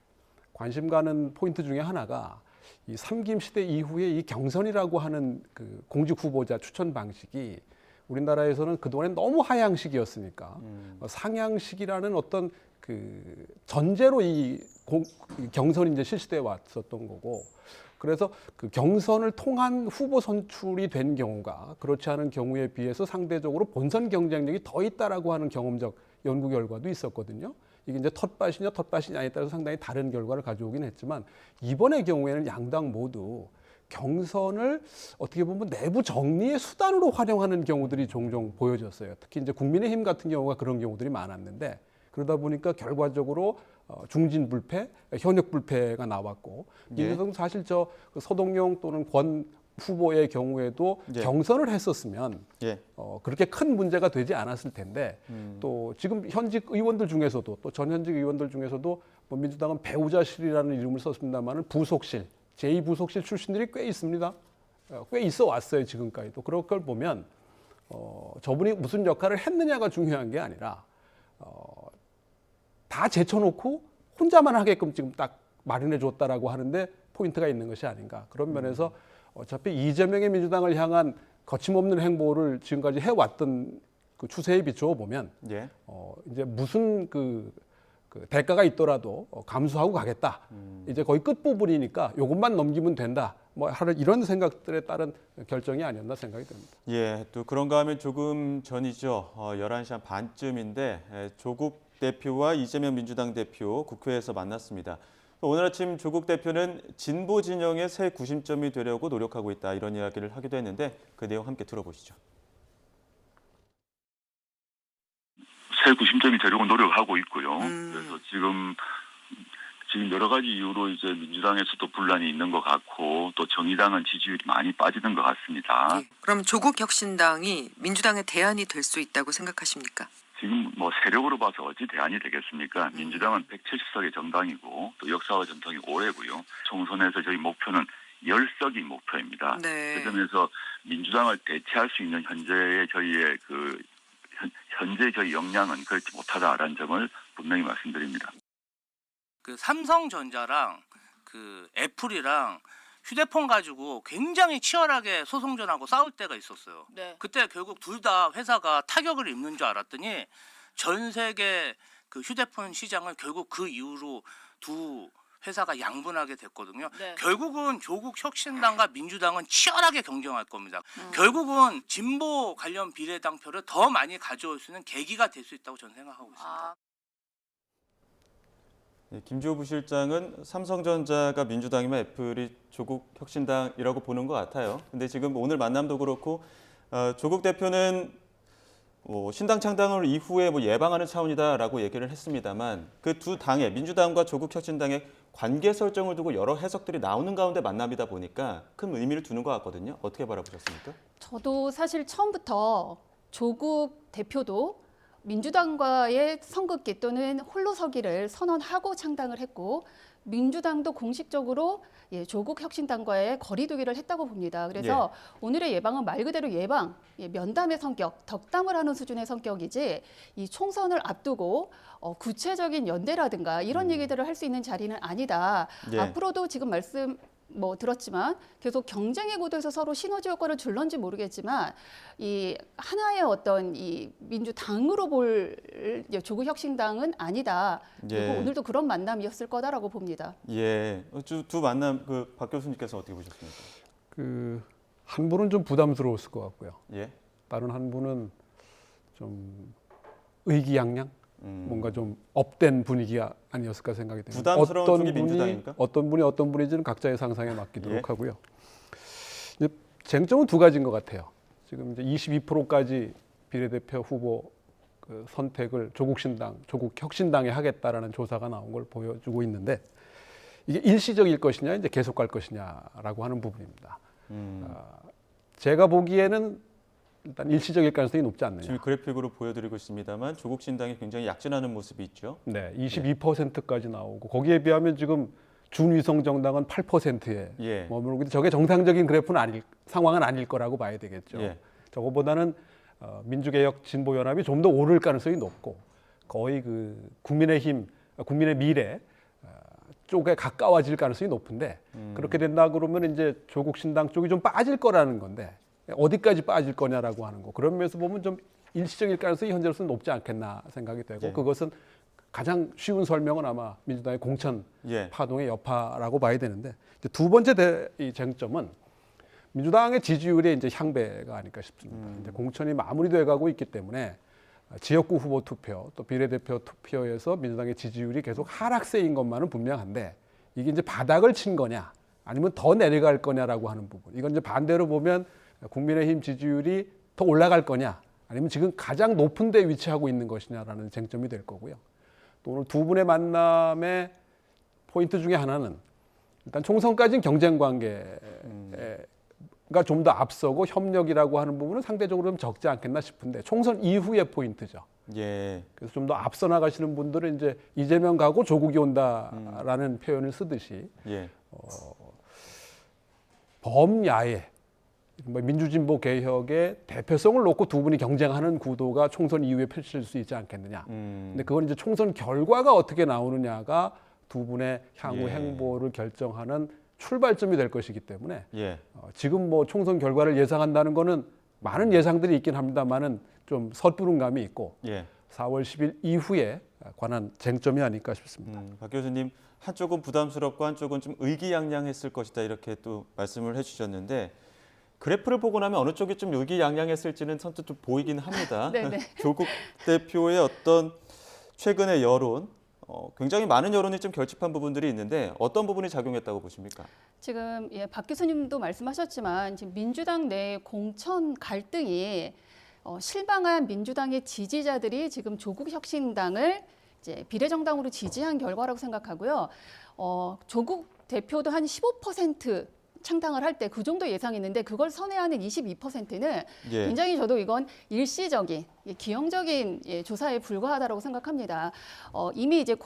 관심 가는 포인트 중에 하나가 이 삼김 시대 이후에 이 경선이라고 하는 그 공직 후보자 추천 방식이 우리나라에서는 그동안에 너무 하향식이었으니까 상향식이라는 어떤 그 전제로 이 경선이 이제 실시돼 왔었던 거고 그래서 그 경선을 통한 후보 선출이 된 경우가 그렇지 않은 경우에 비해서 상대적으로 본선 경쟁력이 더 있다라고 하는 경험적 연구 결과도 있었거든요. 이게 이제 텃밭이냐 텃밭이 아니냐에 따라서 상당히 다른 결과를 가져오긴 했지만 이번의 경우에는 양당 모두 경선을 어떻게 보면 내부 정리의 수단으로 활용하는 경우들이 종종 보여졌어요. 특히 이제 국민의힘 같은 경우가 그런 경우들이 많았는데 그러다 보니까 결과적으로 중진 불패, 현역 불패가 나왔고 민주당도 사실 저 서동용 또는 권 후보의 경우에도 예. 경선을 했었으면 예. 그렇게 큰 문제가 되지 않았을 텐데 또 지금 현직 의원들 중에서도 또 전현직 의원들 중에서도 뭐 민주당은 배우자실이라는 이름을 썼습니다만은 부속실, 제2부속실 출신들이 꽤 있습니다. 꽤 있어 왔어요 지금까지도. 그런 걸 보면 저분이 무슨 역할을 했느냐가 중요한 게 아니라 다 제쳐놓고 혼자만 하게끔 지금 딱 마련해 줬다라고 하는데 포인트가 있는 것이 아닌가. 그런 면에서 어차피 이재명의 민주당을 향한 거침없는 행보를 지금까지 해왔던 그 추세에 비추어 보면 예. 이제 무슨 그 대가가 있더라도 감수하고 가겠다. 이제 거의 끝부분이니까 이것만 넘기면 된다. 뭐 하는 이런 생각들에 따른 결정이 아니었나 생각이 듭니다. 예, 또 그런가 하면 조금 전이죠. 11시 한 반쯤인데 조국 대표와 이재명 민주당 대표 국회에서 만났습니다. 오늘 아침 조국 대표는 진보 진영의 새 구심점이 되려고 노력하고 있다 이런 이야기를 하기도 했는데 그 내용 함께 들어보시죠. 새 구심점이 되려고 노력하고 있고요. 그래서 지금 여러 가지 이유로 이제 민주당에서도 분란이 있는 것 같고 또 정의당은 지지율이 많이 빠지는 것 같습니다. 네. 그럼 조국 혁신당이 민주당의 대안이 될 수 있다고 생각하십니까? 지금 뭐 세력으로 봐서 어찌 대안이 되겠습니까? 민주당은 170석의 정당이고 또 역사와 전통이 오래고요. 총선에서 저희 목표는 10석이 목표입니다. 네. 그 점에서 민주당을 대체할 수 있는 현재의 저희의 현재 저희 역량은 그렇지 못하다라는 점을 분명히 말씀드립니다. 그 삼성전자랑 그 애플이랑 휴대폰 가지고 굉장히 치열하게 소송전하고 싸울 때가 있었어요. 네. 그때 결국 둘 다 회사가 타격을 입는 줄 알았더니 전 세계 그 휴대폰 시장을 결국 그 이후로 두 회사가 양분하게 됐거든요. 네. 결국은 조국 혁신당과 민주당은 치열하게 경쟁할 겁니다. 결국은 진보 관련 비례당표를 더 많이 가져올 수 있는 계기가 될 수 있다고 저는 생각하고 있습니다. 김주호 부실장은 삼성전자가 민주당이면 애플이 조국 혁신당이라고 보는 것 같아요. 근데 지금 오늘 만남도 그렇고 조국 대표는 신당 창당을 이후에 예방하는 차원이다라고 얘기를 했습니다만 그 두 당의 민주당과 조국 혁신당의 관계 설정을 두고 여러 해석들이 나오는 가운데 만남이다 보니까 큰 의미를 두는 것 같거든요. 어떻게 바라보셨습니까? 저도 사실 처음부터 조국 대표도 민주당과의 선긋기 또는 홀로서기를 선언하고 창당을 했고 민주당도 공식적으로 조국 혁신당과의 거리두기를 했다고 봅니다. 그래서 오늘의 예방은 말 그대로 예방, 면담의 성격, 덕담을 하는 수준의 성격이지 이 총선을 앞두고 구체적인 연대라든가 이런 얘기들을 할 수 있는 자리는 아니다. 앞으로도 지금 말씀 들었지만 계속 경쟁의 구도에서 서로 시너지 효과를 줄런지 모르겠지만 이 하나의 어떤 이 민주당으로 볼 조국 혁신당은 아니다. 그리고 오늘도 그런 만남이었을 거다라고 봅니다. 두 만남 박 교수님께서 어떻게 보셨습니까? 한 분은 좀 부담스러웠을 것 같고요. 예. 다른 한 분은 좀 의기양양, 뭔가 좀 업된 분위기가 아니었을까 생각이 됩니다. 부담스러운 쪽이 민주당입니까? 어떤 분이 어떤 분인지는 각자의 상상에 맡기도록 하고요. 이제 쟁점은 두 가지인 것 같아요. 지금 이제 22%까지 비례대표 후보 선택을 조국 혁신당에 하겠다라는 조사가 나온 걸 보여주고 있는데 이게 일시적일 것이냐, 이제 계속 갈 것이냐라고 하는 부분입니다. 제가 보기에는 일단 일시적일 가능성이 높지 않느냐. 지금 그래픽으로 보여드리고 있습니다만 조국 신당이 굉장히 약진하는 모습이 있죠. 네, 22%까지 나오고 거기에 비하면 지금 준위성 정당은 8%에 머무르고 있는데 저게 정상적인 그래프는 상황은 아닐 거라고 봐야 되겠죠. 저거보다는 민주개혁 진보연합이 좀 더 오를 가능성이 높고 거의 국민의 미래 쪽에 가까워질 가능성이 높은데 그렇게 된다 그러면 이제 조국 신당 쪽이 좀 빠질 거라는 건데 어디까지 빠질 거냐라고 하는 거. 그런 면에서 보면 좀 일시적일 가능성이 현재로서는 높지 않겠나 생각이 되고 그것은 가장 쉬운 설명은 아마 민주당의 공천 파동의 여파라고 봐야 되는데 이제 두 번째 이 쟁점은 민주당의 지지율의 이제 향배가 아닐까 싶습니다. 이제 공천이 마무리돼 가고 있기 때문에 지역구 후보 투표 또 비례대표 투표에서 민주당의 지지율이 계속 하락세인 것만은 분명한데 이게 이제 바닥을 친 거냐 아니면 더 내려갈 거냐라고 하는 부분. 이건 이제 반대로 보면 국민의힘 지지율이 더 올라갈 거냐 아니면 지금 가장 높은 데 위치하고 있는 것이냐라는 쟁점이 될 거고요. 또 오늘 두 분의 만남의 포인트 중에 하나는 일단 총선까지는 경쟁 관계가 좀 더 앞서고 협력이라고 하는 부분은 상대적으로 좀 적지 않겠나 싶은데 총선 이후의 포인트죠. 그래서 좀 더 앞서 나가시는 분들은 이제 이재명 가고 조국이 온다라는 표현을 쓰듯이 범야의 민주진보 개혁의 대표성을 놓고 두 분이 경쟁하는 구도가 총선 이후에 펼칠 수 있지 않겠느냐. 근데 그건 이제 총선 결과가 어떻게 나오느냐가 두 분의 향후 행보를 결정하는 출발점이 될 것이기 때문에 지금 총선 결과를 예상한다는 거는 많은 예상들이 있긴 합니다만은 좀 섣부른 감이 있고 4월 10일 이후에 관한 쟁점이 아닐까 싶습니다. 박 교수님 한쪽은 부담스럽고 한쪽은 좀 의기양양했을 것이다 이렇게 또 말씀을 해주셨는데 그래프를 보고 나면 어느 쪽이 좀 의기양양했을지는 선뜻 좀 보이긴 합니다. 조국 대표의 어떤 최근의 여론, 굉장히 많은 여론이 좀 결집한 부분들이 있는데 어떤 부분이 작용했다고 보십니까? 지금 박 교수님도 말씀하셨지만 지금 민주당 내 공천 갈등이 실망한 민주당의 지지자들이 지금 조국 혁신당을 이제 비례정당으로 지지한 결과라고 생각하고요. 조국 대표도 한 15% 창당을 할 때 그 정도 예상했는데 그걸 선회하는 22%는 굉장히 저도 이건 일시적인 기형적인 조사에 불과하다라고 생각합니다. 이미 이제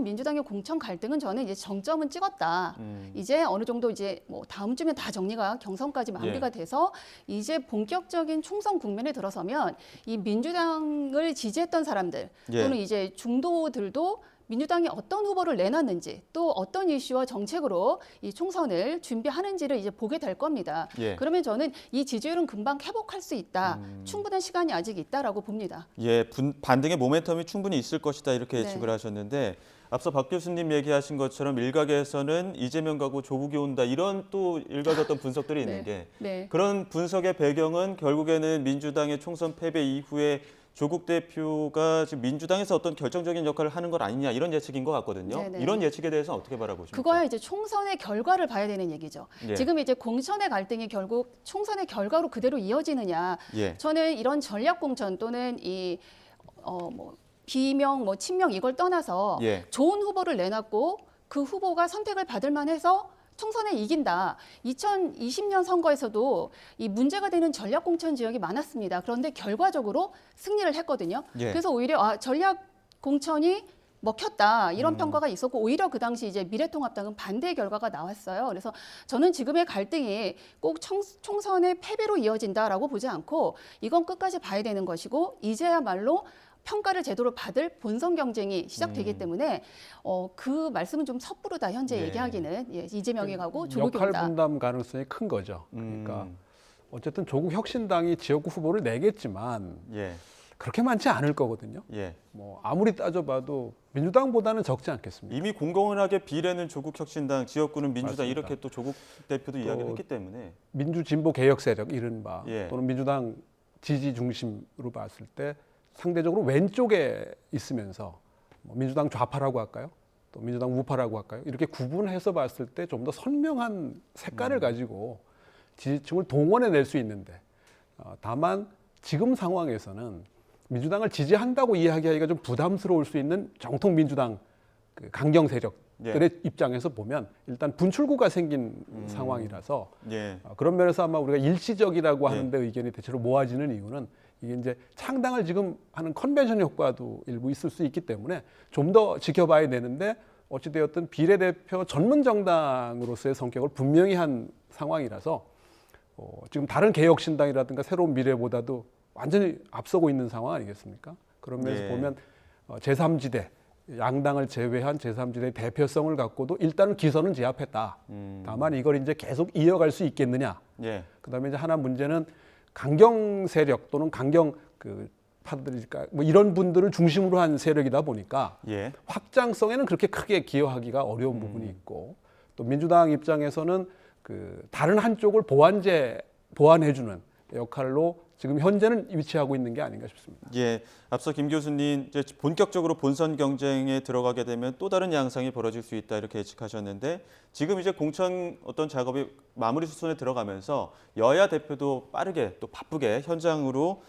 민주당의 공천 갈등은 저는 이제 정점은 찍었다. 이제 어느 정도 이제 다음 주면 다 정리가 경선까지 마무리가 돼서 이제 본격적인 총선 국면에 들어서면 이 민주당을 지지했던 사람들 또는 이제 중도들도 민주당이 어떤 후보를 내놨는지 또 어떤 이슈와 정책으로 이 총선을 준비하는지를 이제 보게 될 겁니다. 그러면 저는 이 지지율은 금방 회복할 수 있다. 충분한 시간이 아직 있다라고 봅니다. 반등의 모멘텀이 충분히 있을 것이다 이렇게 예측을 하셨는데 앞서 박 교수님 얘기하신 것처럼 일각에서는 이재명 가고 조국이 온다 이런 또 일각의 어떤 분석들이 있는 게 그런 분석의 배경은 결국에는 민주당의 총선 패배 이후에 조국 대표가 지금 민주당에서 어떤 결정적인 역할을 하는 것 아니냐 이런 예측인 것 같거든요. 네네. 이런 예측에 대해서는 어떻게 바라보십니까? 그거야 이제 총선의 결과를 봐야 되는 얘기죠. 예. 지금 이제 공천의 갈등이 결국 총선의 결과로 그대로 이어지느냐. 예. 저는 이런 전략 공천 또는 비명, 친명 이걸 떠나서 예. 좋은 후보를 내놨고 그 후보가 선택을 받을 만해서 총선에 이긴다. 2020년 선거에서도 이 문제가 되는 전략 공천 지역이 많았습니다. 그런데 결과적으로 승리를 했거든요. 예. 그래서 오히려 전략 공천이 먹혔다 이런 평가가 있었고 오히려 그 당시 이제 미래통합당은 반대 결과가 나왔어요. 그래서 저는 지금의 갈등이 꼭 총선의 패배로 이어진다라고 보지 않고 이건 끝까지 봐야 되는 것이고 이제야말로 평가를 제대로 받을 본선 경쟁이 시작되기 때문에 그 말씀은 좀 섣부르다 현재 얘기하기는 이재명이 가고 조국이 역할 온다. 분담 가능성이 큰 거죠. 그러니까 어쨌든 조국 혁신당이 지역구 후보를 내겠지만 그렇게 많지 않을 거거든요. 뭐 아무리 따져봐도 민주당보다는 적지 않겠습니까? 이미 공공연하게 비례는 조국 혁신당, 지역구는 민주당 맞습니다. 이렇게 또 조국 대표도 이야기를 했기 때문에 민주진보 개혁 세력 이른바 예. 또는 민주당 지지 중심으로 봤을 때 상대적으로 왼쪽에 있으면서 민주당 좌파라고 할까요? 또 민주당 우파라고 할까요? 이렇게 구분해서 봤을 때 좀 더 선명한 색깔을 가지고 지지층을 동원해낼 수 있는데 다만 지금 상황에서는 민주당을 지지한다고 이야기하기가 좀 부담스러울 수 있는 정통 민주당 그 강경 세력들의 입장에서 보면 일단 분출구가 생긴 상황이라서 그런 면에서 아마 우리가 일시적이라고 하는데 의견이 대체로 모아지는 이유는 이게 이제 창당을 지금 하는 컨벤션 효과도 일부 있을 수 있기 때문에 좀 더 지켜봐야 되는데 어찌되었든 비례대표 전문 정당으로서의 성격을 분명히 한 상황이라서 지금 다른 개혁신당이라든가 새로운 미래보다도 완전히 앞서고 있는 상황 아니겠습니까? 그런 면에서 보면 제3지대, 양당을 제외한 제3지대의 대표성을 갖고도 일단은 기선은 제압했다. 다만 이걸 이제 계속 이어갈 수 있겠느냐. 그다음에 이제 하나 문제는 강경 세력 또는 강경 파들일까 뭐 이런 분들을 중심으로 한 세력이다 보니까 확장성에는 그렇게 크게 기여하기가 어려운 부분이 있고 또 민주당 입장에서는 다른 한쪽을 보완해주는 역할로 지금 현재는 위치하고 있는 게 아닌가 싶습니다. 앞서 김 교수님 이제 본격적으로 본선 경쟁에 들어가게 되면 또 다른 양상이 벌어질 수 있다 이렇게 예측하셨는데 지금 이제 공천 어떤 작업이 마무리 수순에 들어가면서 여야 대표도 빠르게 또 바쁘게 현장으로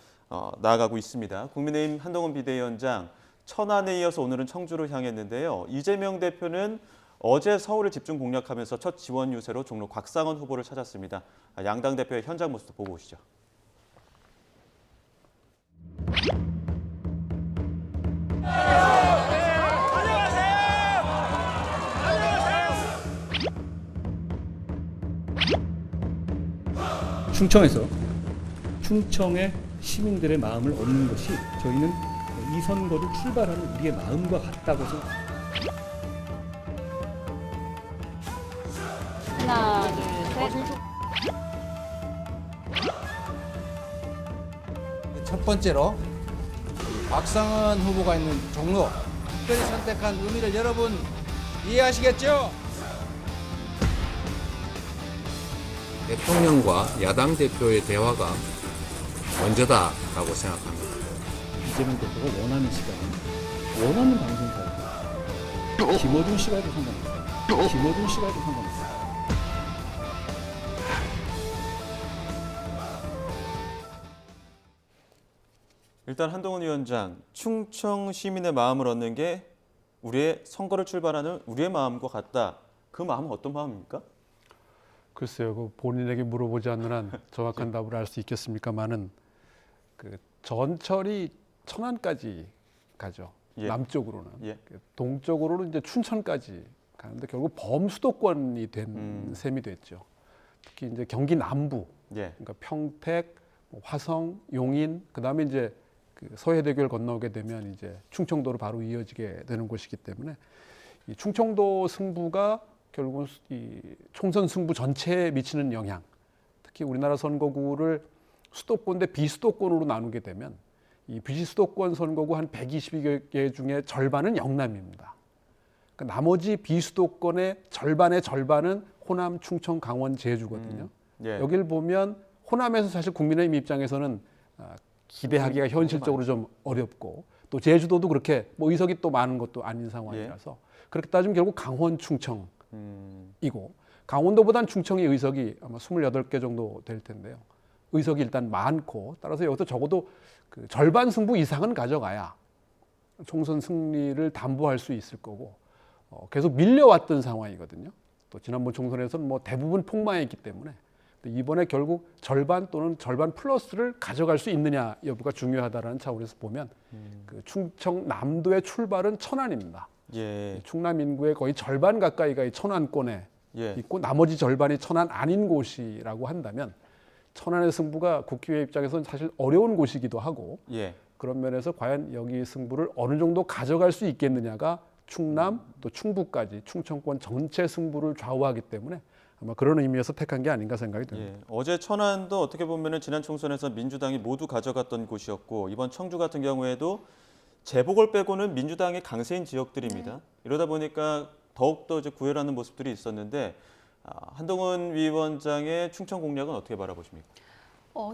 나아가고 있습니다. 국민의힘 한동훈 비대위원장 천안에 이어서 오늘은 청주를 향했는데요. 이재명 대표는 어제 서울을 집중 공략하면서 첫 지원 유세로 종로 곽상원 후보를 찾았습니다. 양당 대표의 현장 모습도 보고 오시죠. 충청에서 충청의 시민들의 마음을 얻는 것이 저희는 이 선거를 출발하는 우리의 마음과 같다고 생각합니다. 하나, 둘, 셋. 첫 번째로 곽상원 후보가 있는 종로 특별히 선택한 의미를 여러분 이해하시겠죠? 대통령과 야당 대표의 대화가 먼저다라고 생각합니다. 이재명 대표가 원하는 시간은 원하는 방송사예요. 김어준 씨가 해도 상관없어요. 김어준 씨가 해도 상관없어요. 일단 한동훈 위원장, 충청 시민의 마음을 얻는 게 우리의 선거를 출발하는 우리의 마음과 같다. 그 마음은 어떤 마음입니까? 글쎄요, 본인에게 물어보지 않는 한 정확한 답을 알 수 있겠습니까만은 전철이 천안까지 가죠. 남쪽으로는 동쪽으로는 이제 춘천까지 가는데 결국 범수도권이 된 셈이 됐죠. 특히 이제 경기 남부, 그러니까 평택, 화성, 용인, 그다음에 이제 서해대교를 건너게 되면 이제 충청도로 바로 이어지게 되는 곳이기 때문에 이 충청도 승부가 결국은 이 총선 승부 전체에 미치는 영향, 특히 우리나라 선거구를 수도권 대 비수도권으로 나누게 되면 이 비수도권 선거구 한 120개 중에 절반은 영남입니다. 그러니까 나머지 비수도권의 절반은 호남, 충청, 강원, 제주거든요. 예. 여기를 보면 호남에서 사실 국민의힘 입장에서는 기대하기가 현실적으로 좀 어렵고 또 제주도도 그렇게 뭐 의석이 또 많은 것도 아닌 상황이라서 그렇게 따지면 결국 강원, 충청이고 강원도보단 충청이 의석이 아마 28개 정도 될 텐데요. 의석이 일단 많고 따라서 여기서 적어도 그 절반 승부 이상은 가져가야 총선 승리를 담보할 수 있을 거고 계속 밀려왔던 상황이거든요. 또 지난번 총선에서는 뭐 대부분 폭망했기 때문에 이번에 결국 절반 또는 절반 플러스를 가져갈 수 있느냐 여부가 중요하다는 차원에서 보면 그 충청남도의 출발은 천안입니다. 예. 충남 인구의 거의 절반 가까이가 이 천안권에 있고 나머지 절반이 천안 아닌 곳이라고 한다면 천안의 승부가 국회의 입장에서는 사실 어려운 곳이기도 하고 그런 면에서 과연 여기 승부를 어느 정도 가져갈 수 있겠느냐가 충남 또 충북까지 충청권 전체 승부를 좌우하기 때문에 아마 그런 의미에서 택한 게 아닌가 생각이 듭니다. 어제 천안도 어떻게 보면은 지난 총선에서 민주당이 모두 가져갔던 곳이었고 이번 청주 같은 경우에도 재보궐 빼고는 민주당의 강세인 지역들입니다. 이러다 보니까 더욱더 이제 구애하는 모습들이 있었는데 한동훈 위원장의 충청 공략은 어떻게 바라보십니까?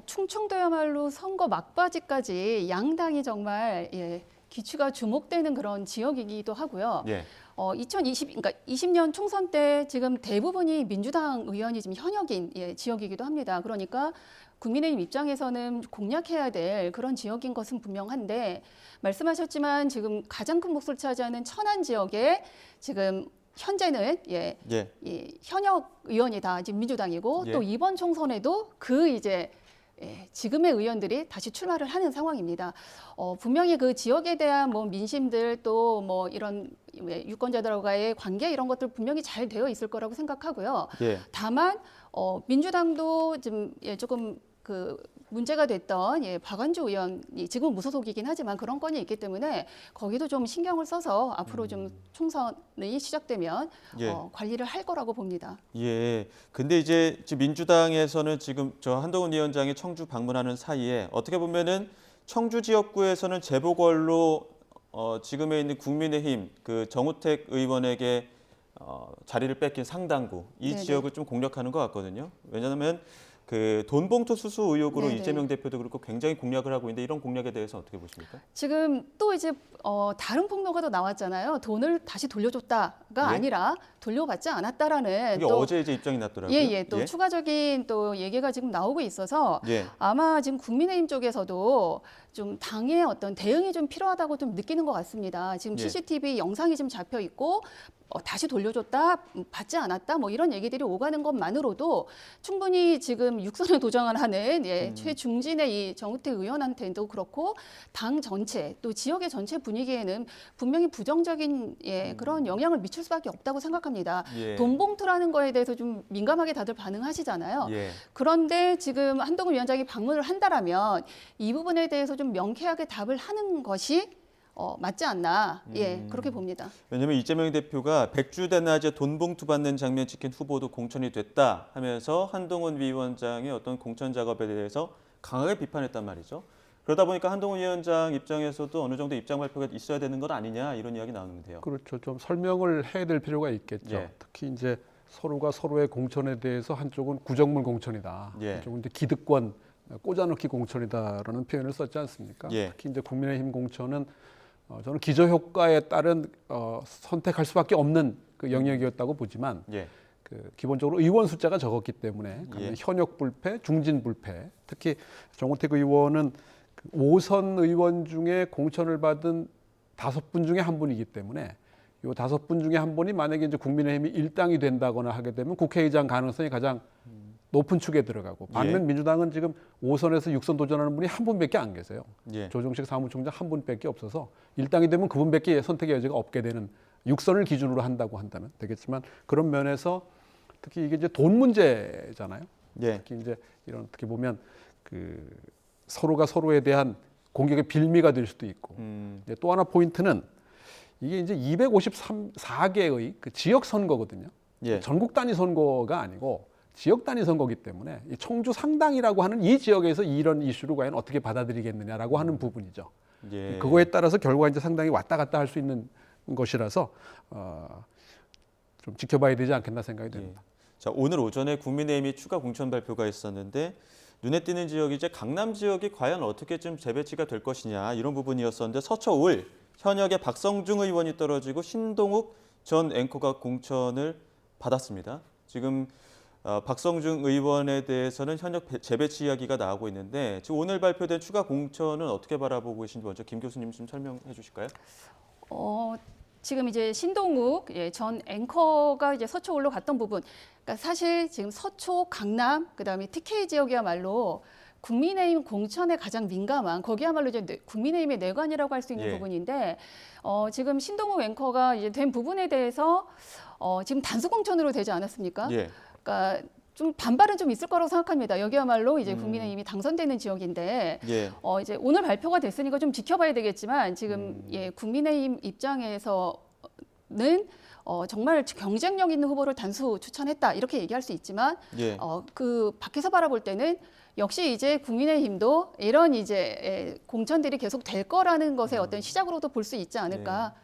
충청도야말로 선거 막바지까지 양당이 정말 기추가 주목되는 그런 지역이기도 하고요. 2020년 총선 때 지금 대부분이 민주당 의원이 지금 현역인 지역이기도 합니다. 그러니까 국민의힘 입장에서는 공략해야 될 그런 지역인 것은 분명한데 말씀하셨지만 지금 가장 큰 몫을 차지하는 천안 지역에 지금 현재는 현역 의원이 다 지금 민주당이고 또 이번 총선에도 그 이제 지금의 의원들이 다시 출마를 하는 상황입니다. 분명히 그 지역에 대한 뭐 민심들 또 뭐 이런 유권자들과의 관계 이런 것들 분명히 잘 되어 있을 거라고 생각하고요. 다만 민주당도 좀 조금 그 문제가 됐던 박완주 의원이 지금은 무소속이긴 하지만 그런 건이 있기 때문에 거기도 좀 신경을 써서 앞으로 좀 총선이 시작되면 관리를 할 거라고 봅니다. 근데 이제 민주당에서는 지금 저 한동훈 위원장이 청주 방문하는 사이에 어떻게 보면은 청주 지역구에서는 재보궐로 지금에 있는 국민의힘 그 정우택 의원에게 자리를 뺏긴 상당구 이 지역을 좀 공략하는 것 같거든요. 왜냐하면 그 돈봉투 수수 의혹으로 이재명 대표도 그렇고 굉장히 공략을 하고 있는데 이런 공략에 대해서 어떻게 보십니까? 지금 또 이제 다른 폭로가 또 나왔잖아요. 돈을 다시 돌려줬다가 아니라 돌려받지 않았다라는. 이게 어제 이제 입장이 났더라고요. 또 추가적인 또 얘기가 지금 나오고 있어서 아마 지금 국민의힘 쪽에서도 좀 당의 어떤 대응이 좀 필요하다고 좀 느끼는 것 같습니다. 지금 CCTV 영상이 지금 잡혀 있고 다시 돌려줬다, 받지 않았다, 뭐 이런 얘기들이 오가는 것만으로도 충분히 지금 육선에 도전을 하는 최중진의 이 정우택 의원한테도 그렇고 당 전체 또 지역의 전체 분위기에는 분명히 부정적인 그런 영향을 미칠 수밖에 없다고 생각합니다. 돈봉투라는 거에 대해서 좀 민감하게 다들 반응하시잖아요. 그런데 지금 한동훈 위원장이 방문을 한다라면 이 부분에 대해서 좀 명쾌하게 답을 하는 것이 맞지 않나 그렇게 봅니다. 왜냐하면 이재명 대표가 백주 대낮에 돈봉투 받는 장면 찍힌 후보도 공천이 됐다 하면서 한동훈 위원장의 어떤 공천 작업에 대해서 강하게 비판했단 말이죠. 그러다 보니까 한동훈 위원장 입장에서도 어느 정도 입장 발표가 있어야 되는 것 아니냐 이런 이야기 나오는데요. 그렇죠. 좀 설명을 해야 될 필요가 있겠죠. 특히 이제 서로가 서로의 공천에 대해서 한쪽은 구정물 공천이다. 한쪽은 이제 기득권 꽂아넣기 공천이다라는 표현을 썼지 않습니까? 특히 이제 국민의힘 공천은 저는 기저효과에 따른 선택할 수밖에 없는 그 영역이었다고 보지만 그 기본적으로 의원 숫자가 적었기 때문에 현역 불패, 중진 불패, 특히 정우택 의원은 5선 의원 중에 공천을 받은 5분 중에 한 분이기 때문에 이 5분 중에 한 분이 만약에 이제 국민의힘이 일당이 된다거나 하게 되면 국회의장 가능성이 가장 높은 축에 들어가고 반면 민주당은 지금 5선에서 6선 도전하는 분이 한 분밖에 안 계세요. 조정식 사무총장 한 분밖에 없어서 일당이 되면 그분밖에 선택의 여지가 없게 되는 6선을 기준으로 한다고 한다면 되겠지만 그런 면에서 특히 이게 이제 돈 문제잖아요. 특히 이제 이런 어떻게 보면 그 서로가 서로에 대한 공격의 빌미가 될 수도 있고 또 하나 포인트는 이게 이제 254개의 그 지역 선거거든요. 전국 단위 선거가 아니고 지역 단위 선거기 때문에 이 청주 상당이라고 하는 이 지역에서 이런 이슈를 과연 어떻게 받아들이겠느냐라고 하는 부분이죠. 그거에 따라서 결과 이제 상당히 왔다 갔다 할 수 있는 것이라서 좀 지켜봐야 되지 않겠나 생각이 됩니다. 자, 오늘 오전에 국민의힘이 추가 공천 발표가 있었는데 눈에 띄는 지역이 이제 강남 지역이 과연 어떻게 좀 재배치가 될 것이냐 이런 부분이었었는데 서초5일 현역의 박성중 의원이 떨어지고 신동욱 전 앵커가 공천을 받았습니다. 지금 박성중 의원에 대해서는 현역 재배치 이야기가 나오고 있는데 지금 오늘 발표된 추가 공천은 어떻게 바라보고 계신지 먼저 김 교수님 좀 설명해 주실까요? 지금 이제 신동욱 전 앵커가 이제 서초올로 갔던 부분, 그러니까 사실 지금 서초, 강남, 그다음에 TK 지역이야말로 국민의힘 공천에 가장 민감한 거기야말로 이제 국민의힘의 뇌관이라고 할 수 있는 부분인데 지금 신동욱 앵커가 이제 된 부분에 대해서 지금 단수 공천으로 되지 않았습니까? 그러니까 좀 반발은 좀 있을 거라고 생각합니다. 여기야말로 이제 국민의힘이 당선되는 지역인데 이제 오늘 발표가 됐으니까 좀 지켜봐야 되겠지만 지금 국민의힘 입장에서는 정말 경쟁력 있는 후보를 단수 추천했다 이렇게 얘기할 수 있지만 그 밖에서 바라볼 때는 역시 이제 국민의힘도 이런 이제 공천들이 계속 될 거라는 것의 어떤 시작으로도 볼 수 있지 않을까.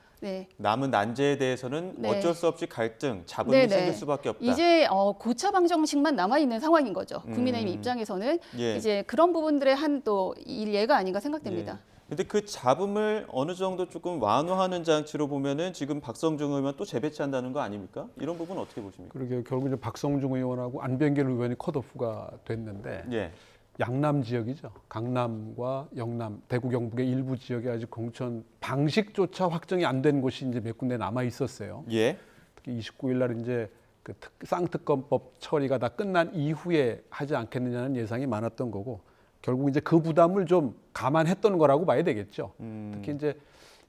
남은 난제에 대해서는 어쩔 수 없이 갈등, 잡음이 생길 수밖에 없다. 이제 고차 방정식만 남아 있는 상황인 거죠. 국민의힘 입장에서는 이제 그런 부분들의 한 또 예가 아닌가 생각됩니다. 근데 그 잡음을 어느 정도 조금 완화하는 장치로 보면은 지금 박성중 의원 또 재배치한다는 거 아닙니까? 이런 부분 어떻게 보십니까? 그러게 결국 이제 박성중 의원하고 안병길 의원이 컷오프가 됐는데 양남 지역이죠. 강남과 영남, 대구 경북의 일부 지역에 아직 공천 방식조차 확정이 안 된 곳이 이제 몇 군데 남아 있었어요. 특히 29일 날 이제 그 쌍특검법 처리가 다 끝난 이후에 하지 않겠느냐는 예상이 많았던 거고 결국 이제 그 부담을 좀 감안했던 거라고 봐야 되겠죠. 특히 이제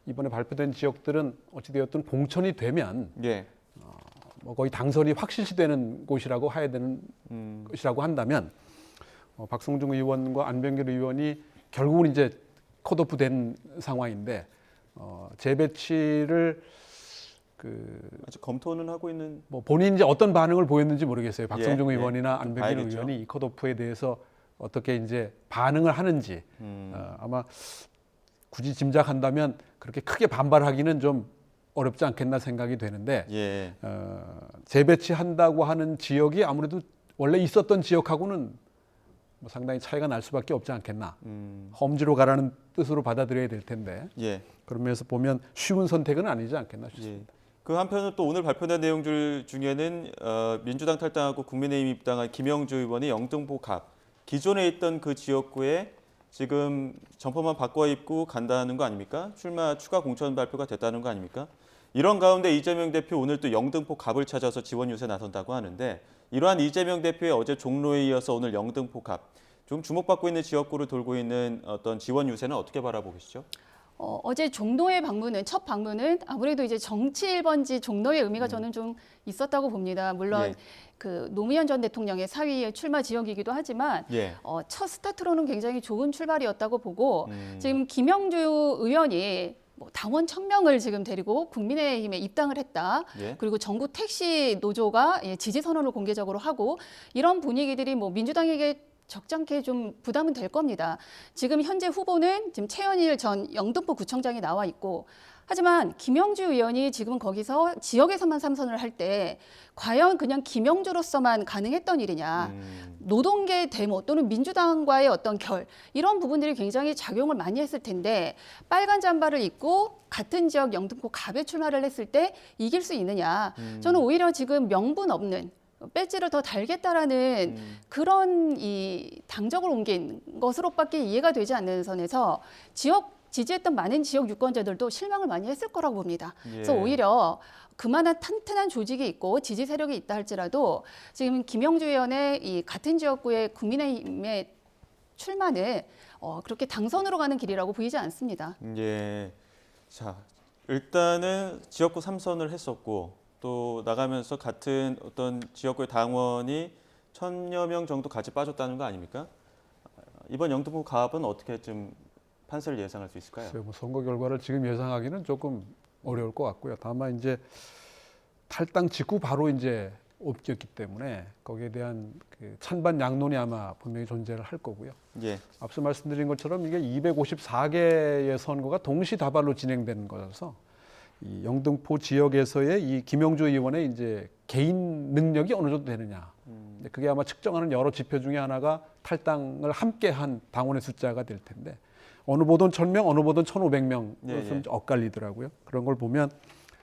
이번에 발표된 지역들은 어찌되었든 공천이 되면 뭐 거의 당선이 확실시되는 곳이라고 해야 되는 것이라고 한다면 박성중 의원과 안병길 의원이 결국은 이제 컷오프 된 상황인데 재배치를 아직 검토는 하고 있는 뭐 본인이 이제 어떤 반응을 보였는지 모르겠어요. 박성중 의원이나 안병길 봐야겠죠. 의원이 이 컷오프에 대해서 어떻게 이제 반응을 하는지 아마 굳이 짐작한다면 그렇게 크게 반발하기는 좀 어렵지 않겠나 생각이 되는데 재배치한다고 하는 지역이 아무래도 원래 있었던 지역하고는 뭐 상당히 차이가 날 수밖에 없지 않겠나. 험지로 가라는 뜻으로 받아들여야 될 텐데 그런 면에서 보면 쉬운 선택은 아니지 않겠나 싶습니다. 그 한편은 또 오늘 발표된 내용들 중에는 민주당 탈당하고 국민의힘 입당한 김영주 의원이 영등포 갑 기존에 있던 그 지역구에 지금 점포만 바꿔 입고 간다는 거 아닙니까? 출마 추가 공천 발표가 됐다는 거 아닙니까? 이런 가운데 이재명 대표 오늘 또 영등포 갑을 찾아서 지원 유세 나선다고 하는데 이러한 이재명 대표의 어제 종로에 이어서 오늘 영등포 갑 좀 주목받고 있는 지역구를 돌고 있는 어떤 지원 유세는 어떻게 바라보고 계시죠? 어제 종로의 방문은 첫 방문은 아무래도 이제 정치 1번지 종로의 의미가 저는 좀 있었다고 봅니다. 물론 그 노무현 전 대통령의 사위의 출마 지역이기도 하지만 첫 스타트로는 굉장히 좋은 출발이었다고 보고 지금 김영주 의원이 당원 1000명을 지금 데리고 국민의힘에 입당을 했다. 그리고 전국 택시 노조가 지지 선언을 공개적으로 하고 이런 분위기들이 뭐 민주당에게 적잖게 좀 부담은 될 겁니다. 지금 현재 후보는 지금 최현일 전 영등포 구청장이 나와 있고 하지만 김영주 의원이 지금 거기서 지역에서만 삼선을 할 때 과연 그냥 김영주로서만 가능했던 일이냐. 노동계 데모 또는 민주당과의 어떤 결 이런 부분들이 굉장히 작용을 많이 했을 텐데 빨간 잠바를 입고 같은 지역 영등포 갑에 출마를 했을 때 이길 수 있느냐. 저는 오히려 지금 명분 없는 배지를 더 달겠다라는 그런 이 당적을 옮긴 것으로밖에 이해가 되지 않는 선에서 지지했던 많은 지역 유권자들도 실망을 많이 했을 거라고 봅니다. 그래서 오히려 그만한 튼튼한 조직이 있고 지지 세력이 있다 할지라도 지금 김영주 의원의 이 같은 지역구의 국민의힘의 출마는 그렇게 당선으로 가는 길이라고 보이지 않습니다. 자, 일단은 지역구 3선을 했었고 또 나가면서 같은 어떤 지역구의 당원이 1000여 명 정도 같이 빠졌다는 거 아닙니까? 이번 영등포 갑은 어떻게 좀 판세를 예상할 수 있을까요? 뭐 선거 결과를 지금 예상하기는 조금 어려울 것 같고요. 다만 이제 탈당 직후 바로 이제 옮겼기 때문에 거기에 대한 그 찬반 양론이 아마 분명히 존재를 할 거고요. 앞서 말씀드린 것처럼 이게 254개의 선거가 동시다발로 진행되는 거라서 이 영등포 지역에서의 이 김영조 의원의 이제 개인 능력이 어느 정도 되느냐. 그게 아마 측정하는 여러 지표 중에 하나가 탈당을 함께한 당원의 숫자가 될 텐데 어느 보던 1,000명, 어느 보던 1,500명 좀 엇갈리더라고요. 그런 걸 보면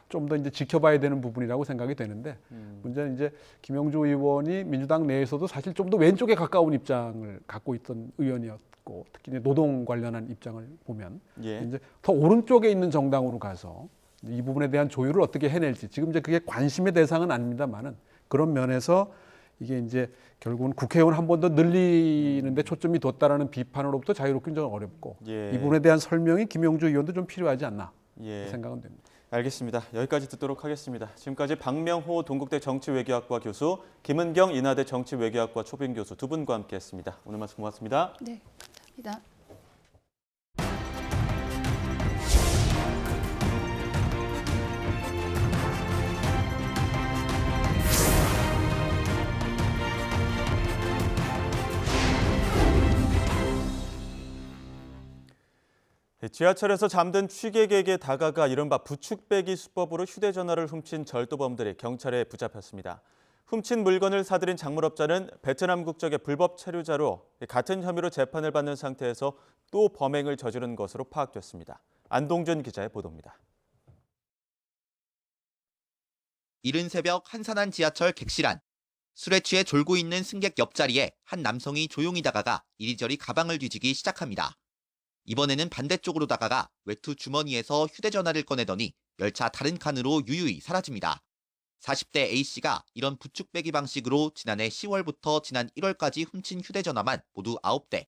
좀 더 이제 지켜봐야 되는 부분이라고 생각이 되는데 문제는 이제 김영조 의원이 민주당 내에서도 사실 좀 더 왼쪽에 가까운 입장을 갖고 있던 의원이었고 특히 이제 노동 관련한 입장을 보면 이제 더 오른쪽에 있는 정당으로 가서 이 부분에 대한 조율을 어떻게 해낼지 지금 이제 그게 관심의 대상은 아닙니다만은 그런 면에서 이게 이제 결국은 국회의원 한 번 더 늘리는데 초점이 뒀다라는 비판으로부터 자유롭기는 좀 어렵고 이 부분에 대한 설명이 김영조 의원도 좀 필요하지 않나 생각은 됩니다. 알겠습니다. 여기까지 듣도록 하겠습니다. 지금까지 박명호 동국대 정치외교학과 교수, 김은경 인하대 정치외교학과 초빙 교수 두 분과 함께했습니다. 오늘 말씀 고맙습니다. 네, 감사합니다. 지하철에서 잠든 취객에게 다가가 이른바 부축배기 수법으로 휴대전화를 훔친 절도범들이 경찰에 붙잡혔습니다. 훔친 물건을 사들인 작물업자는 베트남 국적의 불법 체류자로 같은 혐의로 재판을 받는 상태에서 또 범행을 저지른 것으로 파악됐습니다. 안동준 기자의 보도입니다. 이른 새벽 한산한 지하철 객실 안. 술에 취해 졸고 있는 승객 옆자리에 한 남성이 조용히 다가가 이리저리 가방을 뒤지기 시작합니다. 이번에는 반대쪽으로 다가가 외투 주머니에서 휴대전화를 꺼내더니 열차 다른 칸으로 유유히 사라집니다. 40대 A씨가 이런 부축배기 방식으로 지난해 10월부터 지난 1월까지 훔친 휴대전화만 모두 9대.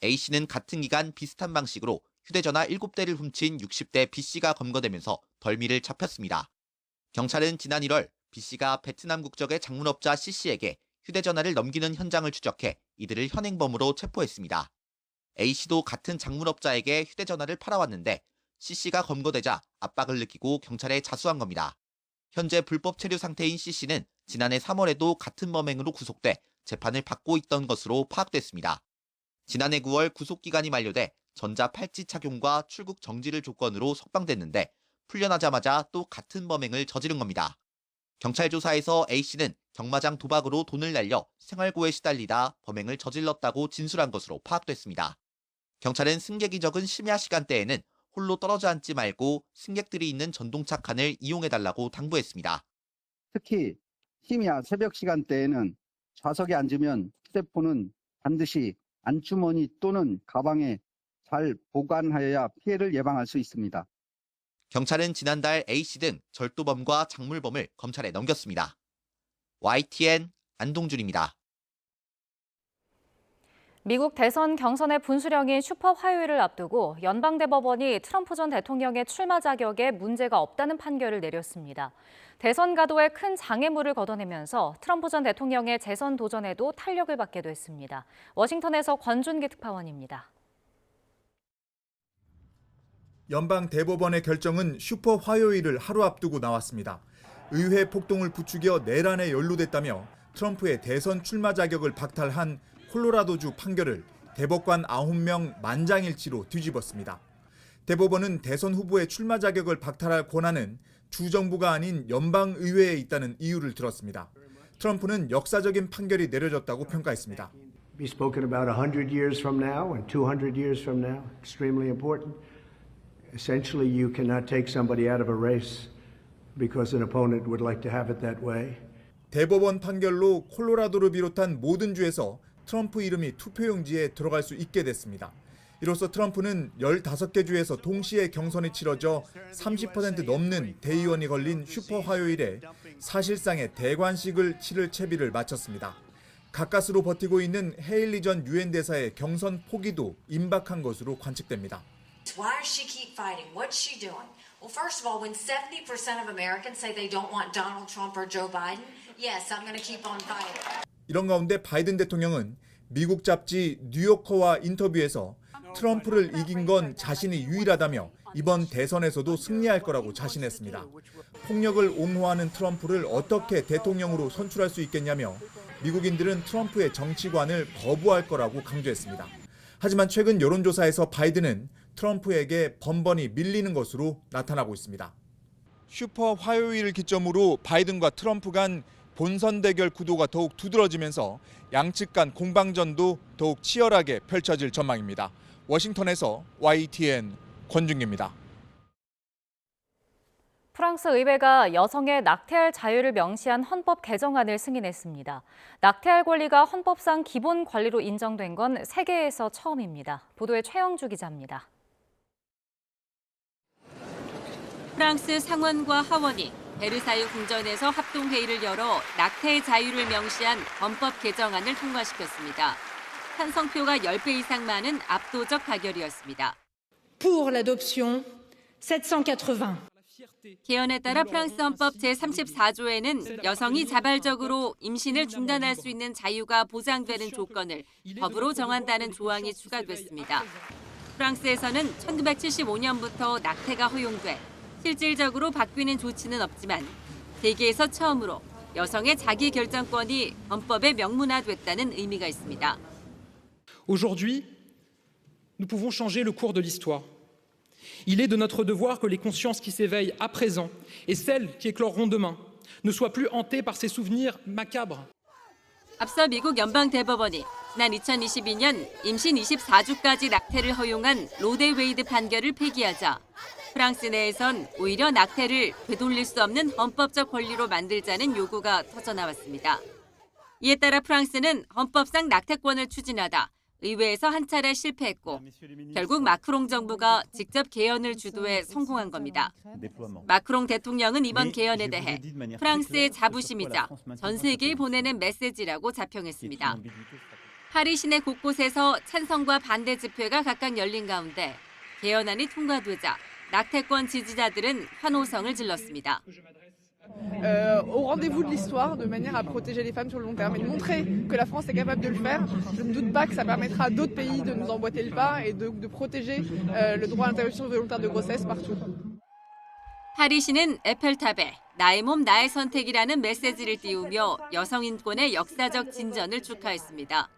A씨는 같은 기간 비슷한 방식으로 휴대전화 7대를 훔친 60대 B씨가 검거되면서 덜미를 잡혔습니다. 경찰은 지난 1월 B씨가 베트남 국적의 장문업자 C씨에게 휴대전화를 넘기는 현장을 추적해 이들을 현행범으로 체포했습니다. A씨도 같은 장문업자에게 휴대전화를 팔아왔는데 C씨가 검거되자 압박을 느끼고 경찰에 자수한 겁니다. 현재 불법 체류 상태인 C씨는 지난해 3월에도 같은 범행으로 구속돼 재판을 받고 있던 것으로 파악됐습니다. 지난해 9월 구속기간이 만료돼 전자 팔찌 착용과 출국 정지를 조건으로 석방됐는데 풀려나자마자 또 같은 범행을 저지른 겁니다. 경찰 조사에서 A씨는 경마장 도박으로 돈을 날려 생활고에 시달리다 범행을 저질렀다고 진술한 것으로 파악됐습니다. 경찰은 승객이 적은 심야 시간대에는 홀로 떨어져 앉지 말고 승객들이 있는 전동차 칸을 이용해달라고 당부했습니다. 특히 심야 새벽 시간대에는 좌석에 앉으면 휴대폰은 반드시 안주머니 또는 가방에 잘 보관하여야 피해를 예방할 수 있습니다. 경찰은 지난달 A씨 등 절도범과 작물범을 검찰에 넘겼습니다. YTN 안동준입니다. 미국 대선 경선의 분수령인 슈퍼 화요일을 앞두고 연방대법원이 트럼프 전 대통령의 출마 자격에 문제가 없다는 판결을 내렸습니다. 대선 가도에 큰 장애물을 걷어내면서 트럼프 전 대통령의 재선 도전에도 탄력을 받게 됐습니다. 워싱턴에서 권준기 특파원입니다. 연방대법원의 결정은 슈퍼 화요일을 하루 앞두고 나왔습니다. 의회 폭동을 부추겨 내란에 연루됐다며 트럼프의 대선 출마 자격을 박탈한 콜로라도주 판결을 대법관 9명 만장일치로 뒤집었습니다. 대법원은 대선 후보의 출마 자격을 박탈할 권한은 주정부가 아닌 연방의회에 있다는 이유를 들었습니다. 트럼프는 역사적인 판결이 내려졌다고 평가했습니다. Be spoken about 100 years from now and 200 years from now. Extremely important. Essentially, you cannot take somebody out of a race because an opponent would like to have it that way. 대법원 판결로 콜로라도를 비롯한 모든 주에서 트럼프 이름이 투표용지에 들어갈 수 있게 됐습니다. 이로써 트럼프는 15개 주에서 동시에 경선이 치러져 30% 넘는 대의원이 걸린 슈퍼 화요일에 사실상의 대관식을 치를 채비를 마쳤습니다. 가까스로 버티고 있는 헤일리 전 유엔 대사의 경선 포기도 임박한 것으로 관측됩니다. Why does she keep fighting? What's she doing? Well, first of all, when 70% of Americans say they don't want Donald Trump or Joe Biden, yes, I'm going to keep on fighting. 이런 가운데 바이든 대통령은 미국 잡지 뉴요커와 인터뷰에서 트럼프를 이긴 건 자신이 유일하다며 이번 대선에서도 승리할 거라고 자신했습니다. 폭력을 옹호하는 트럼프를 어떻게 대통령으로 선출할 수 있겠냐며 미국인들은 트럼프의 정치관을 거부할 거라고 강조했습니다. 하지만 최근 여론조사에서 바이든은 트럼프에게 번번이 밀리는 것으로 나타나고 있습니다. 슈퍼 화요일을 기점으로 바이든과 트럼프 간 본선 대결 구도가 더욱 두드러지면서 양측 간 공방전도 더욱 치열하게 펼쳐질 전망입니다. 워싱턴에서 YTN 권준기입니다. 프랑스 의회가 여성의 낙태할 자유를 명시한 헌법 개정안을 승인했습니다. 낙태할 권리가 헌법상 기본 권리로 인정된 건 세계에서 처음입니다. 보도에 최영주 기자입니다. 프랑스 상원과 하원이 베르사유 궁전에서 합동회의를 열어 낙태의 자유를 명시한 헌법 개정안을 통과시켰습니다. 찬성표가 10배 이상 많은 압도적 가결이었습니다. Pour l'adoption, 780. 개헌에 따라 프랑스 헌법 제34조에는 여성이 자발적으로 임신을 중단할 수 있는 자유가 보장되는 조건을 법으로 정한다는 조항이 추가됐습니다. 프랑스에서는 1975년부터 낙태가 허용돼 실질적으로 바뀌는 조치는 없지만 세계에서 처음으로 여성의 자기 결정권이 헌법에 명문화됐다는 의미가 있습니다. Aujourd'hui, nous pouvons changer le cours de l'histoire. Il est de notre devoir que les consciences qui s'éveillent à présent et celles qui écloront demain ne soient plus hantées par ces souvenirs macabres. 앞서 미국 연방대법원이 지난 2022년 임신 24주까지 낙태를 허용한 로데 웨이드 판결을 폐기하자 프랑스 내에선 오히려 낙태를 되돌릴 수 없는 헌법적 권리로 만들자는 요구가 터져나왔습니다. 이에 따라 프랑스는 헌법상 낙태권을 추진하다 의회에서 한 차례 실패했고 결국 마크롱 정부가 직접 개헌을 주도해 성공한 겁니다. 마크롱 대통령은 이번 개헌에 대해 프랑스의 자부심이자 전 세계에 보내는 메시지라고 자평했습니다. 파리 시내 곳곳에서 찬성과 반대 집회가 각각 열린 가운데 개헌안이 통과되자 낙태권 지지자들은 환호성을 질렀습니다. Au rendez-vous de l'histoire, de manière à protéger les femmes sur le long terme et de montrer que la France est capable de le faire. Je ne doute pas que ça permettra à d'autres pays de nous emboîter le pas et de protéger le droit à l'interruption volontaire de grossesse partout. 파리시는 에펠탑에 나의 몸 나의 선택이라는 메시지를 띄우며 여성 인권의 역사적 진전을 축하했습니다.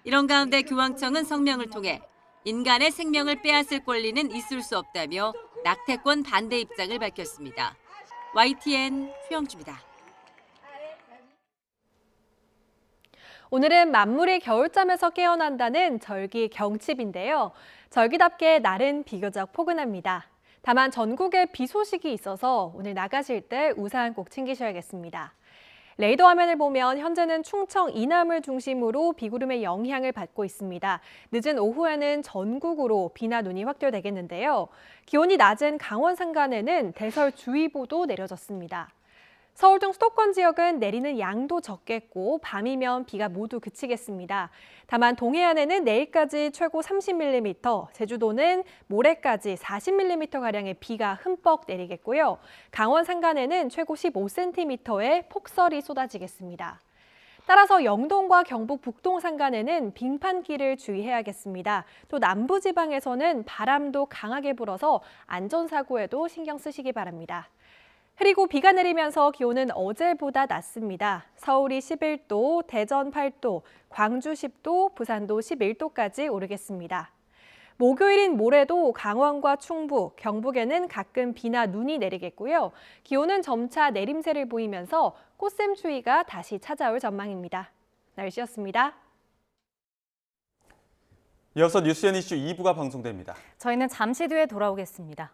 이런 가운데 교황청은 성명을 통해 인간의 생명을 빼앗을 권리는 있을 수 없다며 낙태권 반대 입장을 밝혔습니다. YTN 최영주입니다. 오늘은 만물이 겨울잠에서 깨어난다는 절기 경칩인데요. 절기답게 날은 비교적 포근합니다. 다만 전국에 비 소식이 있어서 오늘 나가실 때 우산 꼭 챙기셔야겠습니다. 레이더 화면을 보면 현재는 충청 이남을 중심으로 비구름의 영향을 받고 있습니다. 늦은 오후에는 전국으로 비나 눈이 확대되겠는데요. 기온이 낮은 강원 산간에는 대설주의보도 내려졌습니다. 서울 등 수도권 지역은 내리는 양도 적겠고 밤이면 비가 모두 그치겠습니다. 다만 동해안에는 내일까지 최고 30mm, 제주도는 모레까지 40mm가량의 비가 흠뻑 내리겠고요. 강원 산간에는 최고 15cm의 폭설이 쏟아지겠습니다. 따라서 영동과 경북 북동 산간에는 빙판길을 주의해야겠습니다. 또 남부지방에서는 바람도 강하게 불어서 안전사고에도 신경 쓰시기 바랍니다. 그리고 비가 내리면서 기온은 어제보다 낮습니다. 서울이 11도, 대전 8도, 광주 10도, 부산도 11도까지 오르겠습니다. 목요일인 모레도 강원과 충북, 경북에는 가끔 비나 눈이 내리겠고요. 기온은 점차 내림세를 보이면서 꽃샘추위가 다시 찾아올 전망입니다. 날씨였습니다. 이어서 뉴스앤이슈 2부가 방송됩니다. 저희는 잠시 뒤에 돌아오겠습니다.